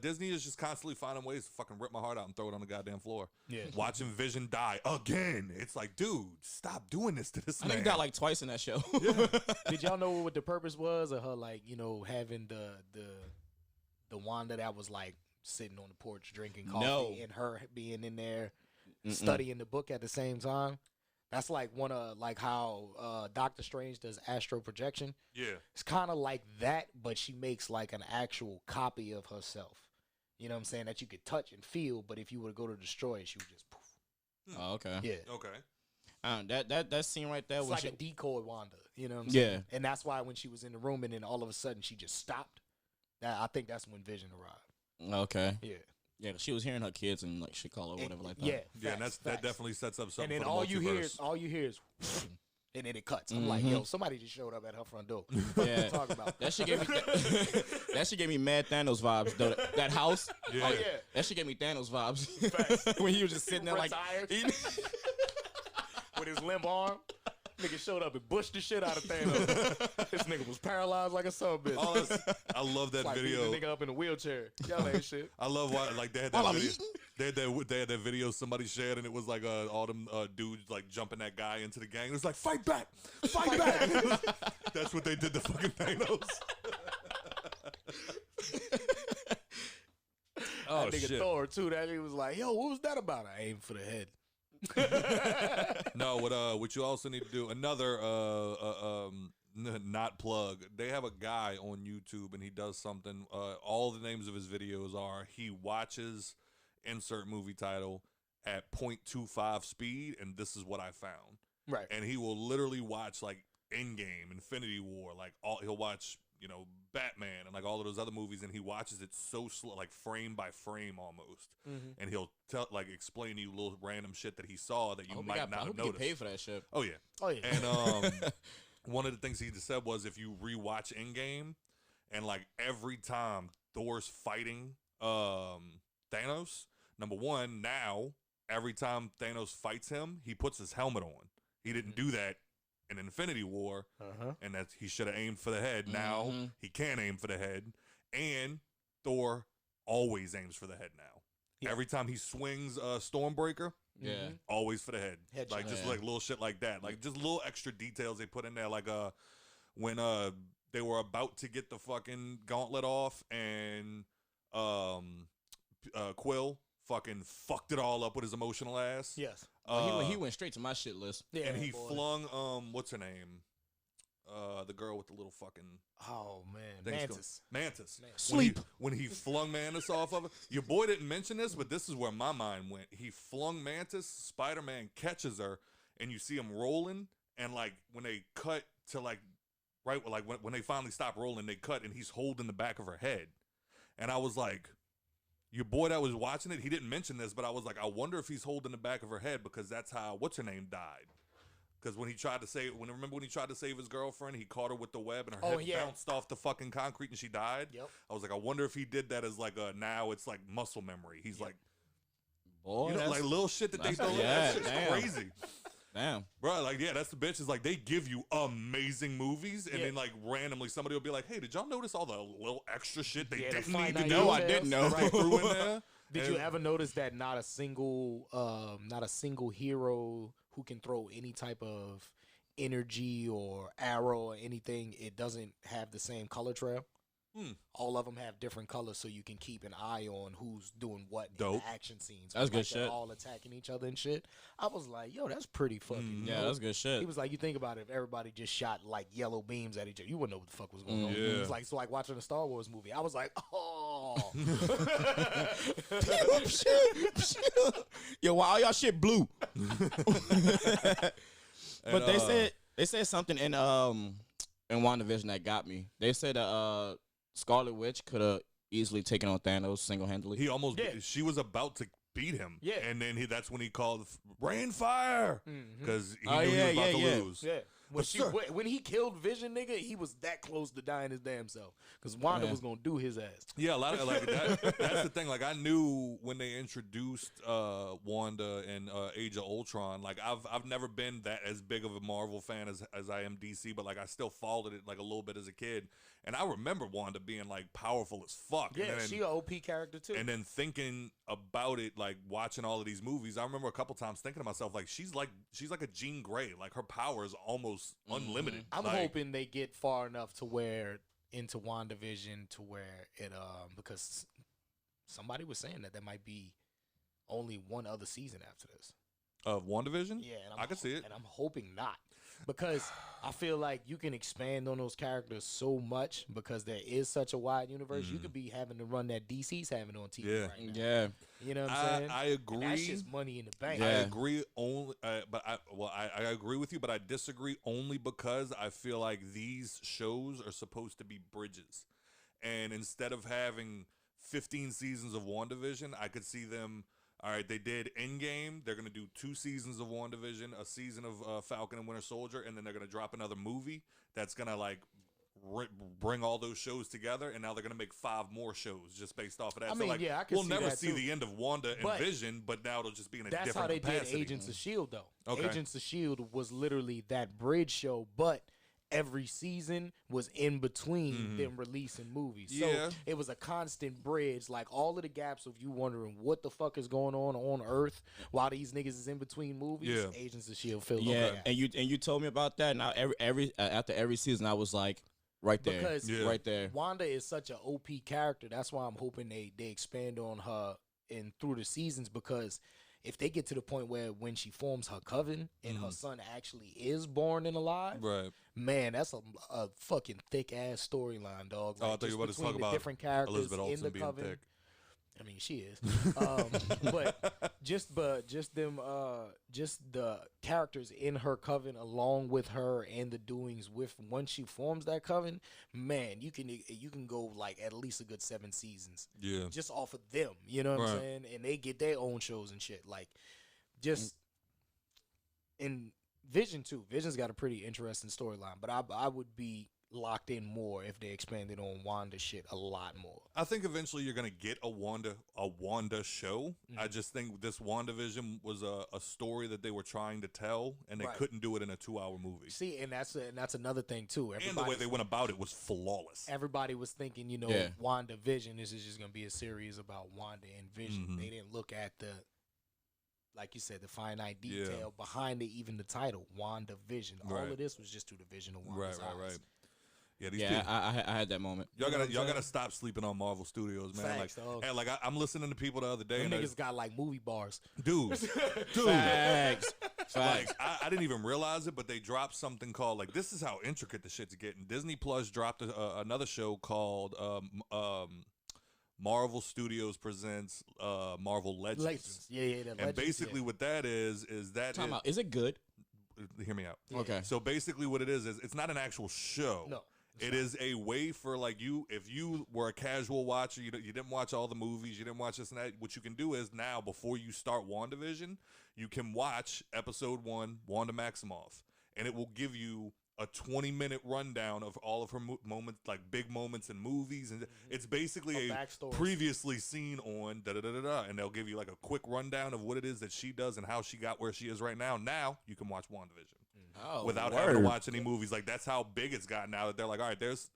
Disney is just constantly finding ways to fucking rip my heart out and throw it on the goddamn floor. Yeah, watching Vision die again. It's like, dude, stop doing this to this I man. think he died like twice in that show. Did y'all know what the purpose was of her, like, having the Wanda that was like sitting on the porch drinking coffee and her being in there studying the book at the same time? That's like one of like how Doctor Strange does astral projection. Yeah. It's kind of like that, but she makes like an actual copy of herself. You know what I'm saying? That you could touch and feel, but if you were to go to destroy it, she would just poof. Oh, okay. Yeah. Okay. That scene right there It's was like a decoy Wanda. You know what I'm saying? Yeah. And that's why when she was in the room and then all of a sudden she just stopped, I think that's when Vision arrived. Okay. Yeah. Yeah, she was hearing her kids and like shit call or whatever like that. Yeah. Yeah, and that definitely sets up something. And then for the multiverse. all you hear is and then it cuts. I'm like, yo, somebody just showed up at her front door. Yeah. Talk about That shit gave me that shit gave me mad Thanos vibes. Though. That house. Yeah. Oh yeah. That shit gave me Thanos vibes. When he was just sitting there like eating with his limp arm. Nigga showed up and bushed the shit out of Thanos. This nigga was paralyzed like a son of a bitch. I love that Like video. the nigga up in a wheelchair. Y'all ain't shit. I love why like they had that video. They had that video somebody shared and it was like all them dudes like jumping that guy into the gang. It was like fight back. That's what they did to fucking Thanos. That nigga Thor too. That nigga was like, yo, what was that about? I aimed for the head. No, what you also need to do, another not plug. They have a guy on YouTube and he does something. All the names of his videos are he watches insert movie title at 0.25 speed, and this is what I found. Right. And he will literally watch like Endgame, Infinity War, like he'll watch, Batman and like all of those other movies, and he watches it so slow, like frame by frame almost. Mm-hmm. And he'll explain to you little random shit that he saw that you might not I have hope you noticed. get paid for that shit. Oh yeah. Oh yeah. And one of the things he just said was if you rewatch Endgame and like every time Thor's fighting Thanos, number one, now every time Thanos fights him, he puts his helmet on. He didn't do that in Infinity War, and that he should have aimed for the head. Now he can't aim for the head, and Thor always aims for the head now. Yeah. Every time he swings Stormbreaker, always for the head. Headshot. Like just like little shit like that, like just little extra details they put in there. Like when they were about to get the fucking gauntlet off, and Quill fucking fucked it all up with his emotional ass. Yes. He went straight to my shit list. Yeah, and he boy. flung what's her name? The girl with the little fucking Mantis. Mantis. Sleep. When he flung Mantis off of it. Your boy didn't mention this, but this is where my mind went. He flung Mantis, Spider-Man catches her, and you see him rolling, and like when they cut to like right like when they finally stop rolling, they cut and he's holding the back of her head. And I was like, your boy that was watching it, he didn't mention this, but I was like, I wonder if he's holding the back of her head because that's how what's her name died. Because when he tried to save, remember when he tried to save his girlfriend, he caught her with the web and her head bounced off the fucking concrete and she died. Yep. I was like, I wonder if he did that as like now it's like muscle memory. He's like, boy, like little shit that they throw. Yeah, That shit's crazy. Damn. Bro, like, yeah, that's the bitch. Is like, they give you amazing movies, and then, like, randomly somebody will be like, hey, did y'all notice all the little extra shit they didn't need to do? No, I didn't know. Right through in there? Did you ever notice that not a single hero who can throw any type of energy or arrow or anything, it doesn't have the same color trail? All of them have different colors, so you can keep an eye on who's doing what in the action scenes. That's good like shit. They're all attacking each other and shit. I was like, yo, that's pretty fucking Yeah, that's good shit. He was like, you think about it, if everybody just shot like yellow beams at each other, you wouldn't know what the fuck was going on. Yeah. It was like, so like watching a Star Wars movie. I was like, oh. Yo, why all y'all shit blue? But they said something in WandaVision that got me. They said Scarlet Witch could have easily taken on Thanos single-handedly. He almost, she was about to beat him. Yeah. And then that's when he called rain fire. Because he knew he was about to lose. Yeah. When he killed Vision, nigga, he was that close to dying his damn self. Because Wanda was going to do his ass. Yeah, a lot of like that's the thing. Like I knew when they introduced Wanda and Age of Ultron. Like I've never been that as big of a Marvel fan as I am DC, but like I still followed it like a little bit as a kid. And I remember Wanda being like powerful as fuck. Yeah, and then, she an OP character too. And then thinking about it, like watching all of these movies, I remember a couple times thinking to myself, like she's like a Jean Grey. Like her power is almost unlimited. I'm like, hoping they get far enough to where into WandaVision to where it because somebody was saying that there might be only one other season after this. Of WandaVision? Yeah, and I can see it. And I'm hoping not. Because I feel like you can expand on those characters so much because there is such a wide universe. You could be having to run that DC's having on TV right now. Yeah. You know what I'm saying? I agree. And that's just money in the bank. I agree only, but I agree with you, but I disagree only because I feel like these shows are supposed to be bridges, and instead of having 15 seasons of WandaVision, I could see them. All right, they did Endgame. They're gonna do 2 seasons of WandaVision, a season of Falcon and Winter Soldier, and then they're gonna drop another movie that's gonna like bring all those shows together, and now they're gonna make 5 more shows just based off of that. I mean, like, yeah, I can we'll see never that see too. the end of Wanda and But Vision, but now it'll just be in a That's different how they capacity. did Agents of S.H.I.E.L.D., though. Okay. Agents of S.H.I.E.L.D. was literally that bridge show, but every season was in between them releasing movies. Yeah. So it was a constant bridge. Like all of the gaps of you wondering what the fuck is going on Earth while these niggas is in between movies, Yeah. Agents of S.H.I.E.L.D. filled Yeah, up. and you told me about that. Now every after every season, I was like, right there, Because right there. Wanda is such an OP character. That's why I'm hoping they expand on her and through the seasons, because if they get to the point where when she forms her coven and her son actually is born and alive, Right. man, that's a fucking thick ass storyline, dog. Oh, I Like, thought you were about to between talk the about different characters Elizabeth in Olsen the being coven. thick. I mean, she is, just the characters in her coven, along with her and the doings with once she forms that coven, man, you can go like at least a good 7 seasons, Yeah. just off of them. You know what I'm Right. saying? And they get their own shows and shit. Like, just in Vision too. Vision's got a pretty interesting storyline, but I would be locked in more if they expanded on Wanda shit a lot more. I think eventually you're gonna get a Wanda show. I just think this WandaVision was a story that they were trying to tell, and they Right. couldn't do it in a 2-hour movie. See, and that's another thing too. And the way they went about it was flawless. Everybody was thinking, Yeah. WandaVision, this is just gonna be a series about Wanda and Vision. They didn't look at like you said, the finite detail behind even the title, WandaVision. All Right. of this was just through the vision of Right, Wanda's eyes. right. Yeah, these Yeah, people, I had that moment. y'all You know what gotta I'm saying? stop sleeping on Marvel Studios, man. Facts, dog. And like I'm listening to people the other day, Them and niggas got like movie bars. dude, Facts. like Facts. I didn't even realize it, but they dropped something called like this is how intricate the shit's getting. Disney Plus dropped another show called Marvel Studios presents Marvel Legends. Yeah, that And Legends, basically, yeah. what that is that Time out. Is it good? hear me out. Okay. So basically, what it is it's not an actual show. No. It is a way for like you, if you were a casual watcher, you didn't watch all the movies, you didn't watch this and that. What you can do is now, before you start WandaVision, you can watch episode 1, Wanda Maximoff, and it will give you a 20-minute rundown of all of her moments, like big moments in movies, and it's basically A a backstory. previously seen on da-da-da-da-da, and they'll give you like a quick rundown of what it is that she does and how she got where she is right now. Now you can watch WandaVision. Oh, Without word. having to watch any movies. Like, that's how big it's gotten now that they're like, all right, there's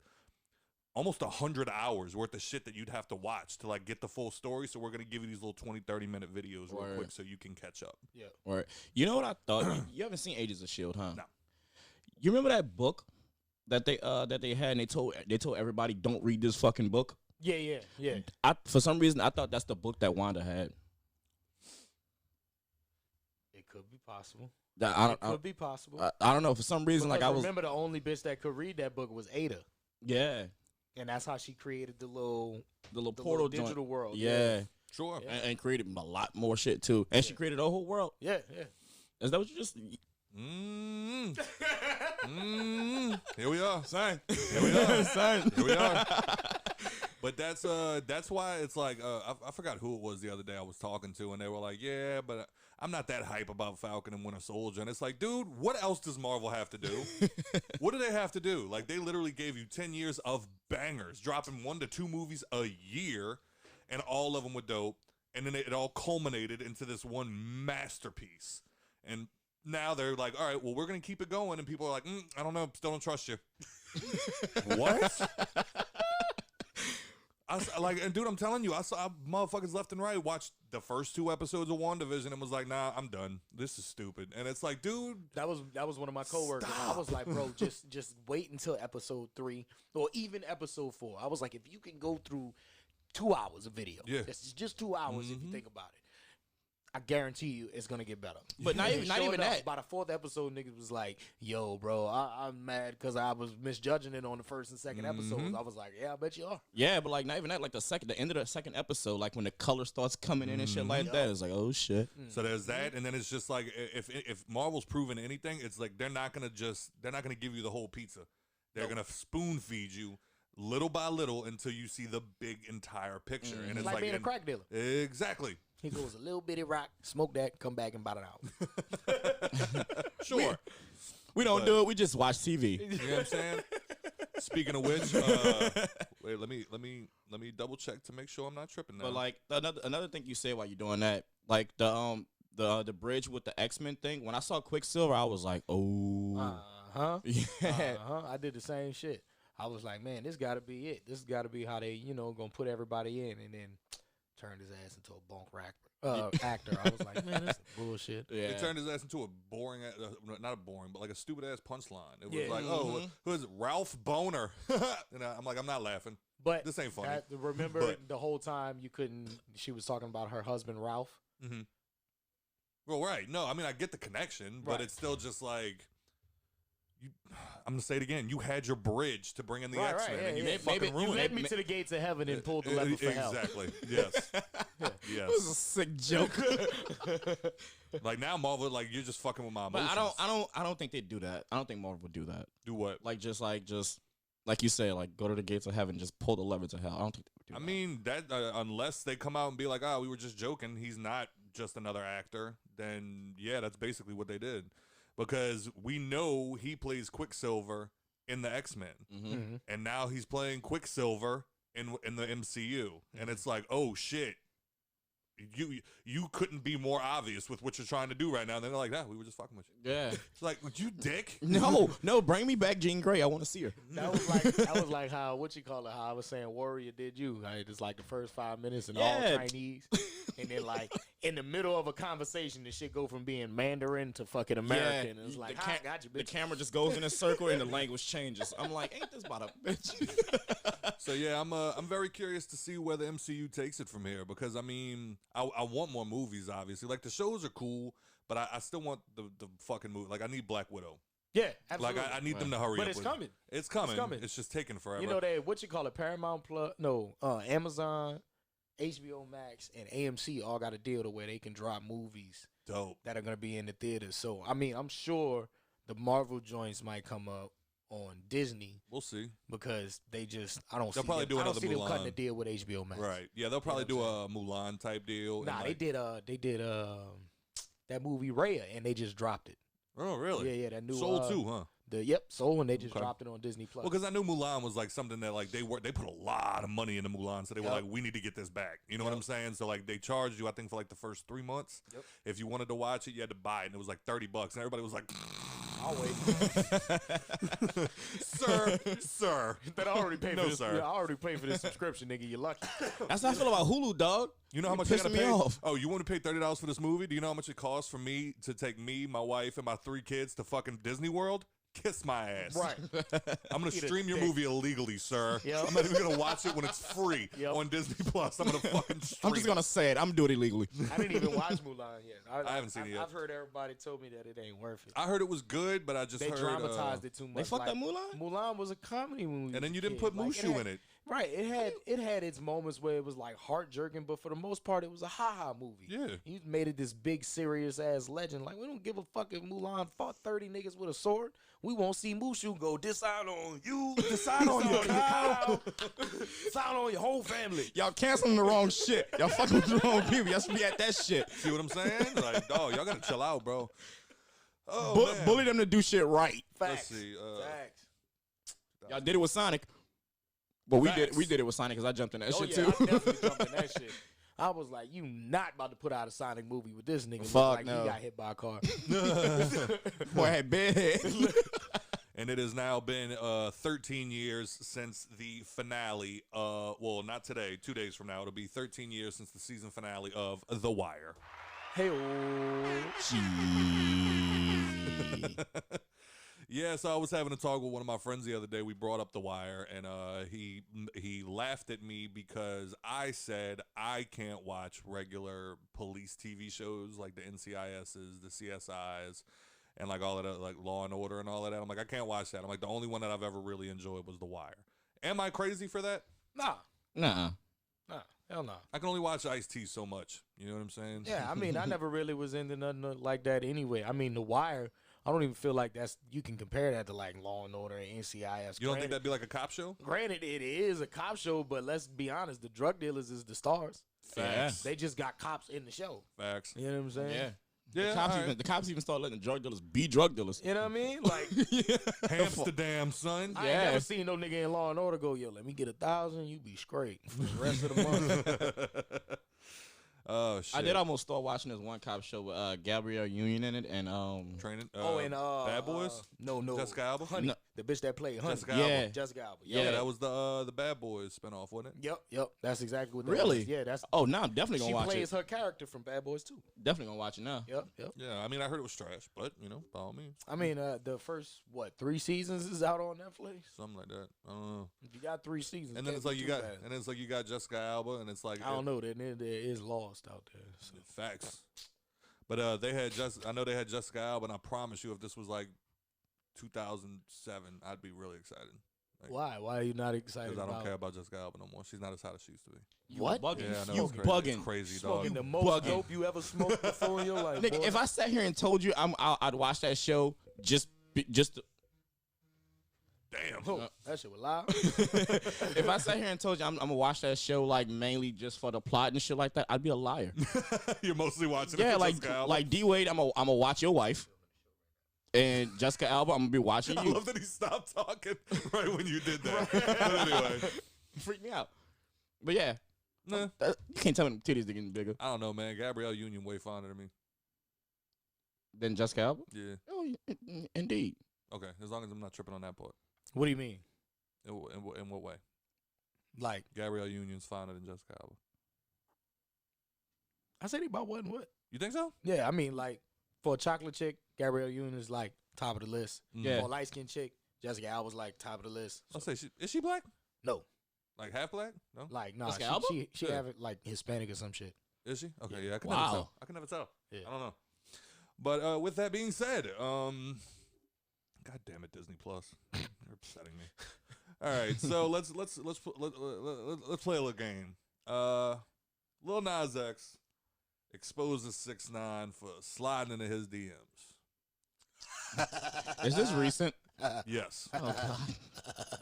almost 100 hours worth of shit that you'd have to watch to like get the full story. So we're going to give you these little 20, 30-minute videos real Word. quick so you can catch up. Yeah. Right. You know what I thought? You haven't seen Agents of Shield, huh? No. You remember that book that they had, and they told everybody don't read this fucking book. Yeah. For some reason I thought that's the book that Wanda had. It could be possible. I Could be possible. don't know. For some reason, Because like I was. remember the only bitch that could read that book was Ada, Yeah. and that's how she created the little Portal joint. digital world. Yeah. Sure. Yeah. And created a lot more shit too. And she created a whole world. Yeah. Is that what you just? Here we are. Son. Here we are. Son. Here we are. But that's why it's like I forgot who it was the other day I was talking to, and they were like, yeah, but I'm not that hype about Falcon and Winter Soldier. And it's like, dude, what else does Marvel have to do? What do they have to do? Like, they literally gave you 10 years of bangers, dropping 1 to 2 movies a year, and all of them were dope. And then it all culminated into this one masterpiece. And now they're like, all right, well, we're going to keep it going. And people are like, I don't know, still don't trust you. What? And dude, I'm telling you, I saw motherfuckers left and right watched the first 2 episodes of WandaVision and was like, nah, I'm done. This is stupid. And it's like, dude, That was one of my coworkers. I Stop. was like, bro, just wait until episode 3 or even episode 4. I was like, if you can go through 2 hours of video, Yeah. this is just 2 hours if you think about it. I guarantee you it's gonna get better. But not And even sure enough, that. By the 4th episode, niggas was like, "Yo, bro, I'm mad because I was misjudging it on the 1st and 2nd episodes." I was like, "Yeah, I bet you are." Yeah, but like not even that. Like the end of the second episode, like when the color starts coming in and shit like that, it's like, oh shit. so there's that. And then it's just like, if Marvel's proven anything, it's like they're not going to give you the whole pizza. They're going to spoon feed you little by little until you see the big entire picture. And it's Like being a and- crack dealer. Exactly. He goes a little bitty rock, smoke that, come back in about an hour. Sure. We don't do it. We just watch TV. You know what I'm saying? Speaking of which, wait, let me double check to make sure I'm not tripping now. But like another thing you say while you're doing that, like the bridge with the X-Men thing. When I saw Quicksilver, I was like, oh, yeah. I did the same shit. I was like, man, this got to be it. This got to be how they, gonna put everybody in, and then turned his ass into a bunk actor. I was like, man, this is bullshit. Yeah. It turned his ass into a boring, not a boring, but like a stupid ass punchline. It was Yeah. like, oh, who is it? Ralph Boner? And I'm like, I'm not laughing. But This ain't funny. Remember But- the whole time she was talking about her husband Ralph. Mhm. Well, right. No, I mean, I get the connection, but Right. it's still just like, I'm going to say it again. You had your bridge to bring in the Right, X-Men, right, and you yeah, fucking maybe you ruined led it. me to the gates of heaven and pulled the lever for hell. Exactly. Yes. It was a Yes. sick joke. Like, now Marvel, like, you're just fucking with my But emotions. I don't think they'd do that. I don't think Marvel would do that. Do what? Like you say, like go to the gates of heaven, just pull the lever to hell. I don't think they would do I that. mean, that unless they come out and be like, we were just joking. He's not just another actor. Then, yeah, that's basically what they did. Because we know he plays Quicksilver in the X-Men. Mm-hmm. And now he's playing Quicksilver in the MCU. And it's like, oh, shit. You couldn't be more obvious with what you're trying to do right now. And they're like, we were just fucking with you. Yeah. It's like, would you dick? No, bring me back Jean Grey. I want to see her. That was like how how I was saying Warrior did you. Like, it's like the first 5 minutes and all Yeah. Chinese, and then like in the middle of a conversation, the shit go from being Mandarin to fucking American. And it's like, I got you, The bitch. camera just goes in a circle and the language changes. I'm like, ain't this about a bitch? So yeah, I'm very curious to see where the MCU takes it from here, because I mean, I want more movies, obviously. Like, the shows are cool, but I still want the fucking movie. Like, I need Black Widow. Yeah, absolutely. Like, I need them to hurry But up. it's with it. coming. It's coming. It's coming. It's just taking forever. You know Paramount Plus, Amazon, HBO Max, and AMC all got a deal to where they can drop movies Dope. that are gonna be in the theaters. So I mean, I'm sure the Marvel joints might come up on Disney We'll see. because they just I don't They'll see probably them, do I don't another see them cutting Mulan. a deal with HBO Max. Right. Yeah, they'll probably You do know a Mulan type deal. and, Nah, like- they did that movie Raya, and they just dropped it. Oh, really? Yeah, that new Soul too, huh? Soul, and they just Okay. dropped it on Disney Plus. Well, because I knew Mulan was like something that like they put a lot of money into Mulan, so they were Yep. like, we need to get this back. You know what Yep. I'm saying? So like they charged you, I think, for like the first 3 months. Yep. If you wanted to watch it, you had to buy it, and it was like $30, and everybody was like, I'll wait. sir. But I already paid No, for this. sir. I already paid for this subscription, nigga. You're lucky. That's how I feel about Hulu, dog. You know how You much I pissing gotta me pay? off. Oh, you want to pay $30 for this movie? Do you know how much it costs for me to take me, my wife, and my 3 kids to fucking Disney World? Kiss my ass. Right. I'm gonna Eat a stream your dick. movie illegally, sir. Yep. I'm not even gonna watch it when it's free Yep. on Disney Plus. I'm gonna fucking stream. I'm just gonna say it. I'm doing it illegally. I didn't even watch Mulan yet. I haven't seen it yet. I've heard everybody told me that it ain't worth it. I heard it was good, but I just They heard dramatized it too much. They fucked like, up Mulan? Mulan was a comedy movie. and then you didn't put Mushu in it. Right. It had its moments where it was like heart jerking, but for the most part, it was a ha movie. Yeah. You made it this big serious ass legend. Like, we don't give a fuck if Mulan fought 30 niggas with a sword. We won't see Mushu go decide on you, decide on your cow, decide on your whole family. Y'all canceling the wrong shit. Y'all fucking with the wrong people. Y'all should be at that shit. See what I'm saying? Like, dog, y'all gotta chill out, bro. Oh, man. Bully them to do shit right. Facts. Let's see. Facts. Y'all did it with Sonic. But we Facts. did it with Sonic because I jumped in that Oh shit yeah, too. I definitely jumped in that shit. I was like, you not about to put out a Sonic movie with this nigga. Look Fuck like no. he got hit by a car. Boy had bad head. And it has now been 13 years since the finale. Well, not today. 2 days from now, it'll be 13 years since the season finale of The Wire. Hey, Yeah, so I was having a talk with one of my friends the other day. We brought up The Wire, and he laughed at me because I said I can't watch regular police TV shows like the NCISs, the CSIs, and like all of that, like Law and Order and all of that. I'm like, I can't watch that. I'm like, the only one that I've ever really enjoyed was The Wire. Am I crazy for that? nah, Nah. hell no. I can only watch Ice-T so much. You know what I'm saying? Yeah, I mean, I never really was into nothing like that anyway. I mean, The Wire, I don't even feel like you can compare that to like Law and Order and NCIS. You don't think that'd be like a cop show? Granted, it is a cop show, but let's be honest, the drug dealers is the stars. Facts. They just got cops in the show. Facts. You know what I'm saying? Yeah. Yeah, The cops even started letting the drug dealers be drug dealers. You know what I mean? Like, Amsterdam, son. I ain't never seen no nigga in Law and Order go, yo, let me get 1,000, you be straight for the rest of the month. Oh, shit. I did almost start watching this one cop show with Gabrielle Union in it and Training. and Bad Boys? no, Jessica Alba? Honey, No. the bitch that played Honey. Jessica Alba. Yeah. Jessica Alba. Yeah, Yeah. that was the Bad Boys spinoff, wasn't it? Yep. That's exactly what that Really? was. Yeah, that's Oh, now I'm definitely she gonna watch plays it. her character from Bad Boys too. Definitely gonna watch it now. Yep. Yeah, I mean, I heard it was trash, but, you know, by all means, I mean, the first 3 seasons is out on Netflix. something like that. I don't know. If you got 3 seasons, And then can't it's like be you too got, bad. and it's like you got Jessica Alba, and it's like I don't know. There is Lost out there. So. Facts. But I know they had Jessica Alba, and I promise you, if this was like 2007, I'd be really excited. Why? Why are you not excited? Because I don't care about Jessica Alba no more. She's not as hot as she used to be. What? Bugging. Yeah, I know, You it's crazy. bugging. It's crazy, Smoking dog. the most bugging. dope you ever smoked before in your life. Nigga, boy. if I sat here and told you I'd watch that show just Damn. Oh, that shit was loud. if I sat here and told you I'm gonna watch that show like mainly just for the plot and shit like that, I'd be a liar. You're mostly watching it Yeah, for like Jessica Alba. like D Wade, I'm gonna watch your wife, and Jessica Alba, I'm gonna be watching I you. love that he stopped talking right when you did that. But anyway, Freak me out. But yeah, nah, you can't tell me the titties are getting bigger I don't know, man. Gabrielle Union way fonder than me. than Jessica Alba. Yeah. Oh, indeed. Okay, as long as I'm not tripping on that part. What do you mean? In what way? Like, Gabrielle Union's finer than Jessica Alba. I said he about what and what? You think so? Yeah, I mean, like, for a chocolate chick, Gabrielle Union is like top of the list. Yeah. For a light skinned chick, Jessica Alba's like top of the list. I'll say, is she black? No, Like half black? No? like, nah, Jessica Alba? she Yeah. have it like Hispanic or some shit. Is she? Okay, Yeah. yeah, I can Wow. never tell. I can never tell. Yeah. I don't know. But with that being said, God damn it, Disney Plus, you're upsetting me. All right, so let's play a little game. Lil Nas X exposes 6ix9ine for sliding into his DMs. Is this recent? Yes. Oh God.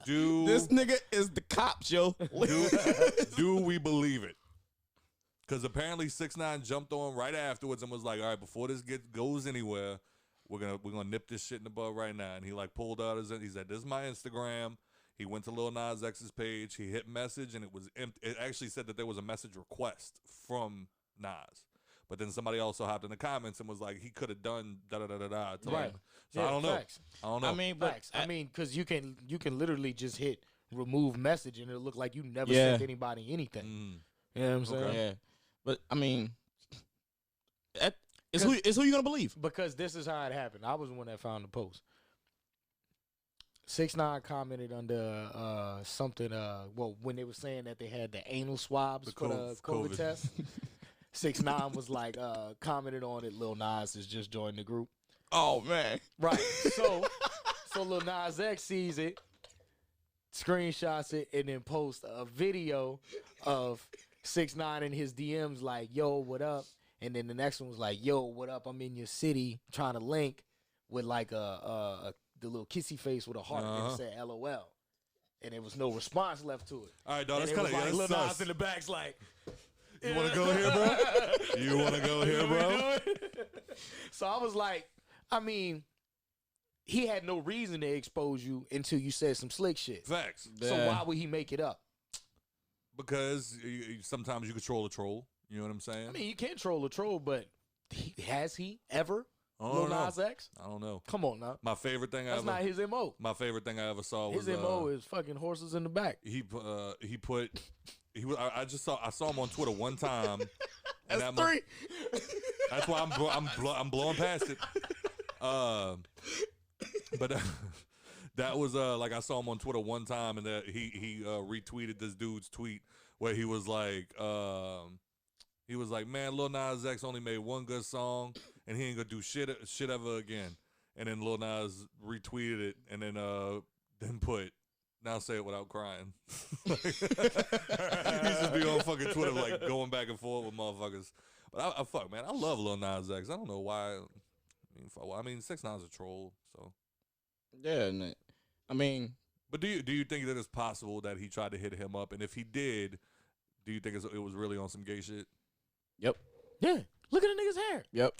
Do This nigga is the cops, yo. do we believe it? Because apparently 6ix9ine jumped on right afterwards and was like, "All right, before this goes anywhere, we're gonna nip this shit in the bud right now." And he like pulled out he said, "This is my Instagram." He went to Lil Nas X's page. He hit message, and it was it actually said that there was a message request from Nas. But then somebody also hopped in the comments and was like, he could have done da da da da da. to Right. him. So Yeah, I don't know. facts. I don't know. I mean, but Facts. I mean, because you can literally just hit remove message and it'll look like you never Yeah. sent anybody anything. You know what I'm saying? Okay. yeah. But I mean, it's who you gonna believe? Because this is how it happened. I was the one that found the post. 6ix9ine commented under something. Well, when they were saying that they had the anal swabs The for the COVID COVID. test, 6ix9ine was like commented on it. Lil Nas has just joined the group. Oh man. Right. So Lil Nas X sees it, screenshots it, and then posts a video of 6ix9ine in his DMs like, "Yo, what up?" And then the next one was like, "Yo, what up? I'm in your city trying to link," with like the little kissy face with a heart and it said LOL. And there was no response left to it. All right, dog. And That's it kind was of like Lil sus. Nas in the back's like, You want to go here, bro? You want to go here, bro? So I was like, I mean, he had no reason to expose you until you said some slick shit. Facts. So Yeah. why would he make it up? Because sometimes you control a troll. You know what I'm saying? I mean, you can't troll a troll, but has he ever? I Lil don't know. Nas X? I don't know. Come on now. My favorite thing That's not his MO. my favorite thing I ever saw was His MO is fucking horses in the back. he I saw him on Twitter one time. and That's that three. That's why I'm blowing past it. But that was like I saw him on Twitter one time, and that he retweeted this dude's tweet where he was like, "Man, Lil Nas X only made one good song, and he ain't gonna do shit ever again." And then Lil Nas retweeted it, and then put, "Now say it without crying." He just be on fucking Twitter like going back and forth with motherfuckers. But I fuck, man, I love Lil Nas X. I don't know why. I mean, 6ix9ine's a troll, so. Yeah, I mean, But do you think that it's possible that he tried to hit him up, and if he did, do you think it was really on some gay shit? yep, Yeah. Look at the nigga's hair. yep.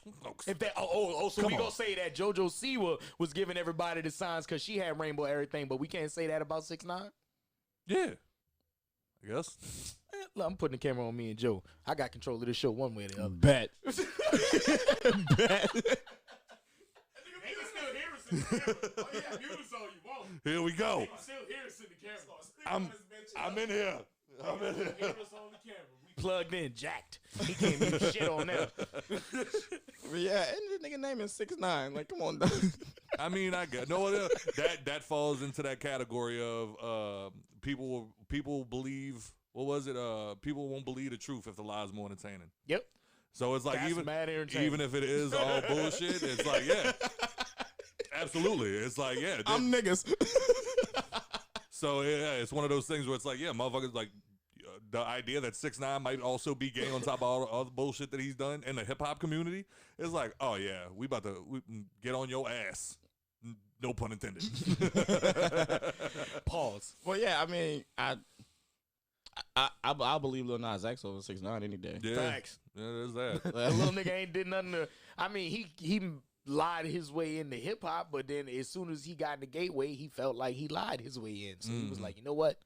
If that, so Come we on. gonna say that JoJo Siwa was giving everybody the signs because she had rainbow everything, but we can't say that about 6ix9ine? Yeah, I guess. Look, I'm putting the camera on me and Joe. I got control of this show one way or the other. Bet. Here we go. I'm in here. I'm in here. Plugged in, jacked. He can't use shit on that. Yeah, and the nigga name is 6ix9ine. Like, come on, dog. I mean, I get that falls into that category of people believe. What was it? People won't believe the truth if the lie is more entertaining. Yep. So it's like That's mad entertaining. even if it is all bullshit, it's like, yeah. Absolutely. It's like, yeah. I'm niggas. So yeah, it's one of those things where it's like, yeah, motherfuckers like the idea that 6ix9ine might also be gay on top of all the other bullshit that he's done in the hip hop community is like, oh yeah, we about to get on your ass. No pun intended. Pause. Well, yeah, I mean, I believe Lil Nas X over 6ix9ine any day. Yeah, Facts. yeah, there's that. That little nigga ain't did nothing to. I mean, he lied his way into hip hop, but then as soon as he got in the gateway, he felt like he lied his way in. So he was like, you know what?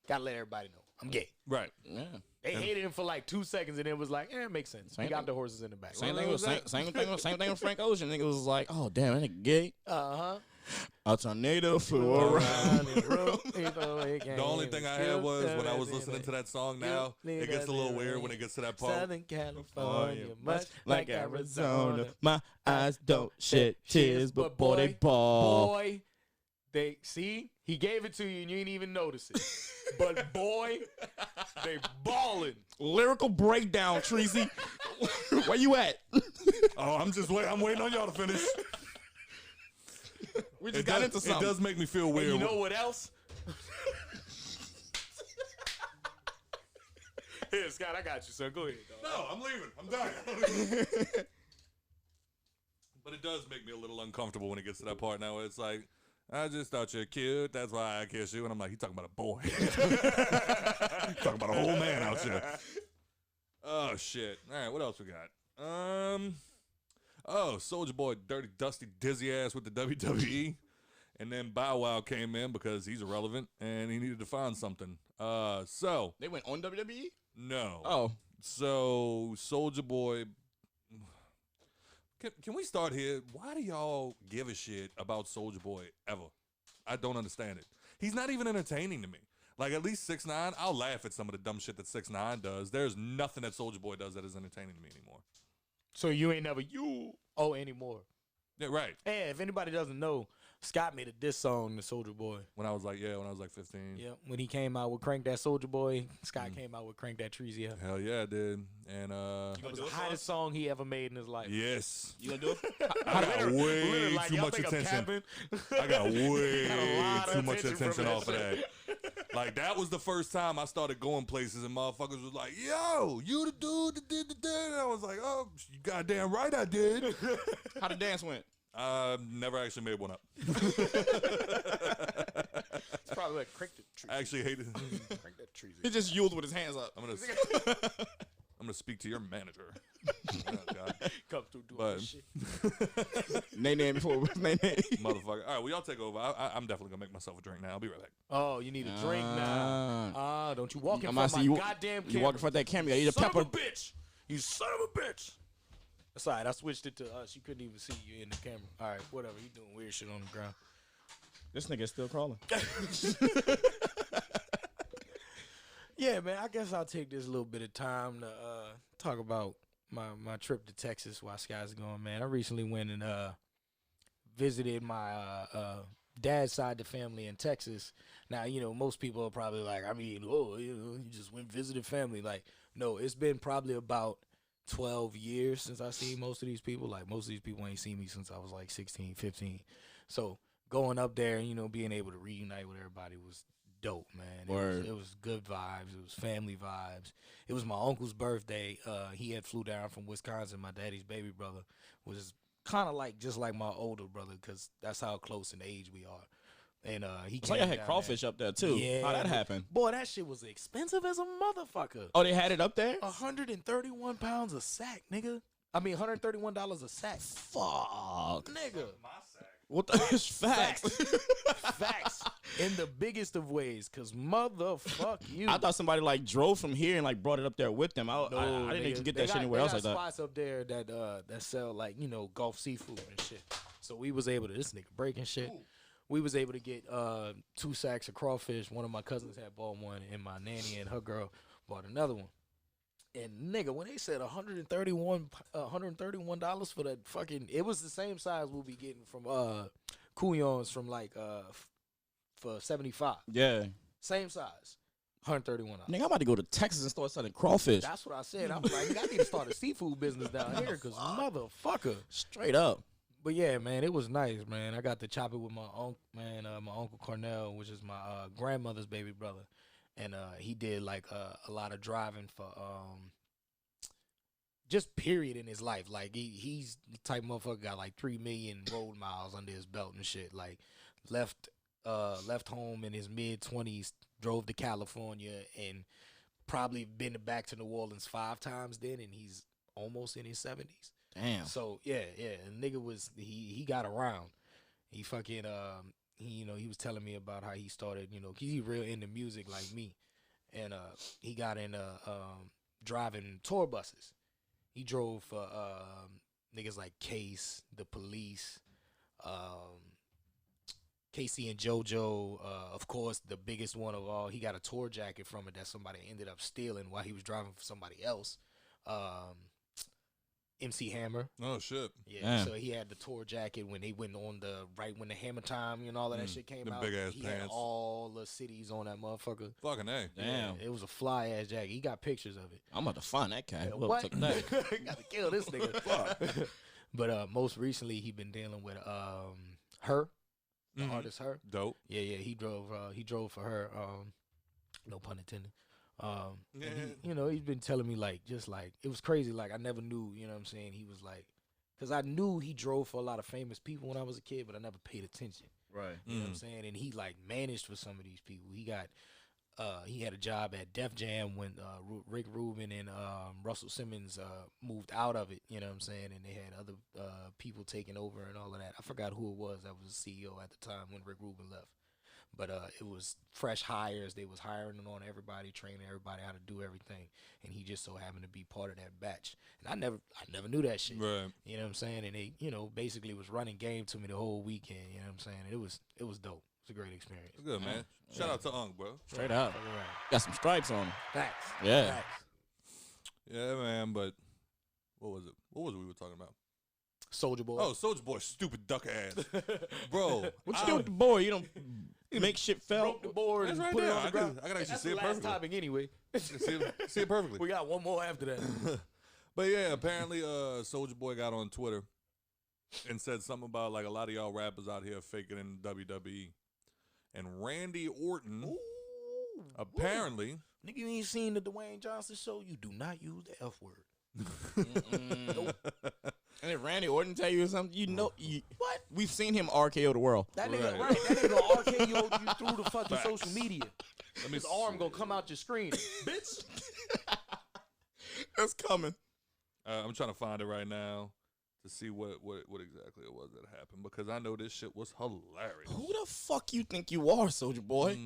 Gotta let everybody know I'm gay. Right. Yeah. They hated him for like 2 seconds, and it was like, it makes sense. He got the horses in the back. Same thing with Frank Ocean. Nigga was like, oh damn, that nigga gay. A tornado flew around. The only thing I had was when I was listening to that song now, it gets a little weird when it gets to that part. Southern California, much Like Arizona, my eyes don't shed tears, but boy, they ball. Boy, they see, he gave it to you and you ain't even notice it. But boy, they balling. Lyrical breakdown, Treasy. Where you at? Oh, I'm waiting on y'all to finish. We just got into something. It does make me feel weird. And you know what else? Here, Scott, I got you, son. Go ahead, dog. No, I'm leaving. I'm done. But it does make me a little uncomfortable when it gets to that part now where it's like, I just thought you're cute. That's why I kiss you. And I'm like, he talking about a boy. Talking about a whole man out here. Oh, shit. All right, what else we got? Soulja Boy, dirty, dusty, dizzy ass with the WWE. And then Bow Wow came in because he's irrelevant and he needed to find something. So. They went on WWE? No. Oh. So, Soulja Boy. Can we start here? Why do y'all give a shit about Soulja Boy ever? I don't understand it. He's not even entertaining to me. Like, at least 6ix9ine, I'll laugh at some of the dumb shit that 6ix9ine does. There's nothing that Soulja Boy does that is entertaining to me anymore. So you ain't never anymore. Yeah, right. And if anybody doesn't know, Scott made a diss song to Soulja Boy. When I was like 15. Yeah, when he came out with Crank That Soulja Boy, Scott came out with Crank That Treasy. Hell yeah, I did. And it was the hottest song he ever made in his life. Yes. You gonna do it? I got way like, too much attention. I got way too much attention off of that. Like, that was the first time I started going places and motherfuckers was like, yo, you the dude that did the thing. And I was like, oh, you goddamn right I did. How the dance went? Never actually made one up. It's probably like Crank That Treasy. I actually hated Crank That Treasy. He just yelled with his hands up. I'm gonna speak to your manager. Oh, God. Come through doing this shit. Nay before nay. Motherfucker. All right, well, y'all take over. I'm definitely gonna make myself a drink now. I'll be right back. Oh, you need a drink now. Don't you walk in I front see of you, my goddamn camera. You walk in front of that camera. You need a Son pepper. of a bitch. You son of a bitch. That's all right. I switched it to us. You couldn't even see you in the camera. All right, whatever. You doing weird shit on the ground. This nigga's still crawling. Yeah, man. I guess I'll take this little bit of time to talk about my trip to Texas while Sky's going, man. I recently went and visited my dad's side of the family in Texas. Now, you know, most people are probably like, I mean, you just went and visited family. Like, no, it's been probably about 12 years since I seen most of these people. Like, most of these people ain't seen me since I was like 16, 15. So going up there and, you know, being able to reunite with everybody was dope, man. It was good vibes. It was family vibes. It was my uncle's birthday. He had flew down from Wisconsin. My daddy's baby brother was kind of like just like my older brother because that's how close in age we are. And he It's like I had crawfish up there too. Yeah, How'd that happen? Boy, that shit was expensive as a motherfucker. Oh, they had it up there? 131 pounds a sack, nigga. I mean, $131 a sack. Fuck. Nigga. What the is facts? Facts. In the biggest of ways, because motherfuck you. I thought somebody like drove from here and like brought it up there with them. I didn't think you can get that shit anywhere else like that. They got spots up there that sell like, you know, Gulf seafood and shit. So we was able to, this nigga breaking shit. Ooh. We was able to get 2 sacks of crawfish. One of my cousins had bought one, and my nanny and her girl bought another one. And nigga, when they said $131 for that fucking, it was the same size we'll be getting from Couillons from like for 75. Yeah. Same size. $131. Nigga, I'm about to go to Texas and start selling crawfish. That's what I said. I was like, I need to start a seafood business down here because motherfucker. Straight up. But yeah, man, it was nice, man. I got to chop it with my uncle, my Uncle Cornell, which is my grandmother's baby brother. And he did like a lot of driving for just period in his life. Like he's the type of motherfucker got like 3 million road miles under his belt and shit. Like left home in his mid-20s, drove to California, and probably been back to New Orleans 5 times then, and he's almost in his 70s. Damn. So yeah, and nigga was he got around. He fucking he was telling me about how he started, he's real into music like me, and he got into driving tour buses. He drove for niggas like Case, The Police, Casey and JoJo, of course, the biggest one of all. He got a tour jacket from it that somebody ended up stealing while he was driving for somebody else. MC Hammer. Oh shit. Yeah. Damn. So he had the tour jacket when they went on when the Hammer Time and all of that shit came them out. big ass he had pants. all the cities on that motherfucker. Fucking A. Damn. Yeah, it was a fly ass jacket. He got pictures of it. I'm about to find that cat. Whoever What? took that. Got to kill this nigga. Fuck. But most recently he been dealing with her, the artist Her. Dope. Yeah, he drove for her. No pun intended. And he, he's been telling me just it was crazy. Like I never knew, you know what I'm saying? He was like, because I knew he drove for a lot of famous people when I was a kid, but I never paid attention. Right. You know what I'm saying? And he managed for some of these people. He had a job at Def Jam when Rick Rubin and Russell Simmons moved out of it, you know what I'm saying? And they had other people taking over and all of that. I forgot who it was that was the CEO at the time when Rick Rubin left. But it was fresh hires. They was hiring on everybody, training everybody how to do everything. And he just so happened to be part of that batch. And I never knew that shit. Right. You know what I'm saying? And they, basically was running game to me the whole weekend. You know what I'm saying? It was dope. It's a great experience. It's good, man. Shout out to Unk, bro. Straight up. Fucking right. Got some stripes on him. Facts. Yeah. Facts. Yeah, man. But what was it? What was it we were talking about? Soulja Boy. Oh, Soulja Boy, stupid duck ass, bro. What you do with the boy? You don't make shit fell. Broke the board That's and right put there. it on the I ground. gotta actually That's see the it last perfectly. topic anyway. See it perfectly. We got one more after that. But yeah, apparently Soulja Boy got on Twitter and said something about like a lot of y'all rappers out here faking in WWE. And Randy Orton apparently Nigga, you ain't seen the Dwayne Johnson show? You do not use the F word. And if Randy Orton tell you something, what? We've seen him RKO the world. That nigga, Right. right? That nigga RKO you through the fucking Facts. social media. His arm gonna come out your screen, bitch. That's coming. I'm trying to find it right now to see what exactly it was that happened because I know this shit was hilarious. Who the fuck you think you are, Soulja Boy?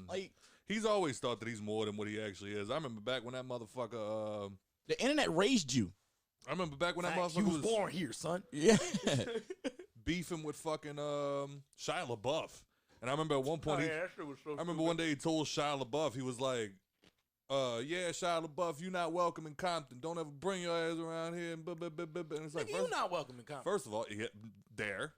Like, He's always thought that he's more than what he actually is. I remember back when that motherfucker. the internet raised you. I remember back when that Facts, you motherfucker was was born here, son. Yeah. beefing with fucking Shia LaBeouf. And I remember at one point, that shit was so I remember one day he told Shia LaBeouf, he was like, yeah, Shia LaBeouf, you not welcome in Compton. Don't ever bring your ass around here. And it's like, Nigga, you not welcome in Compton. first of all, yeah, there.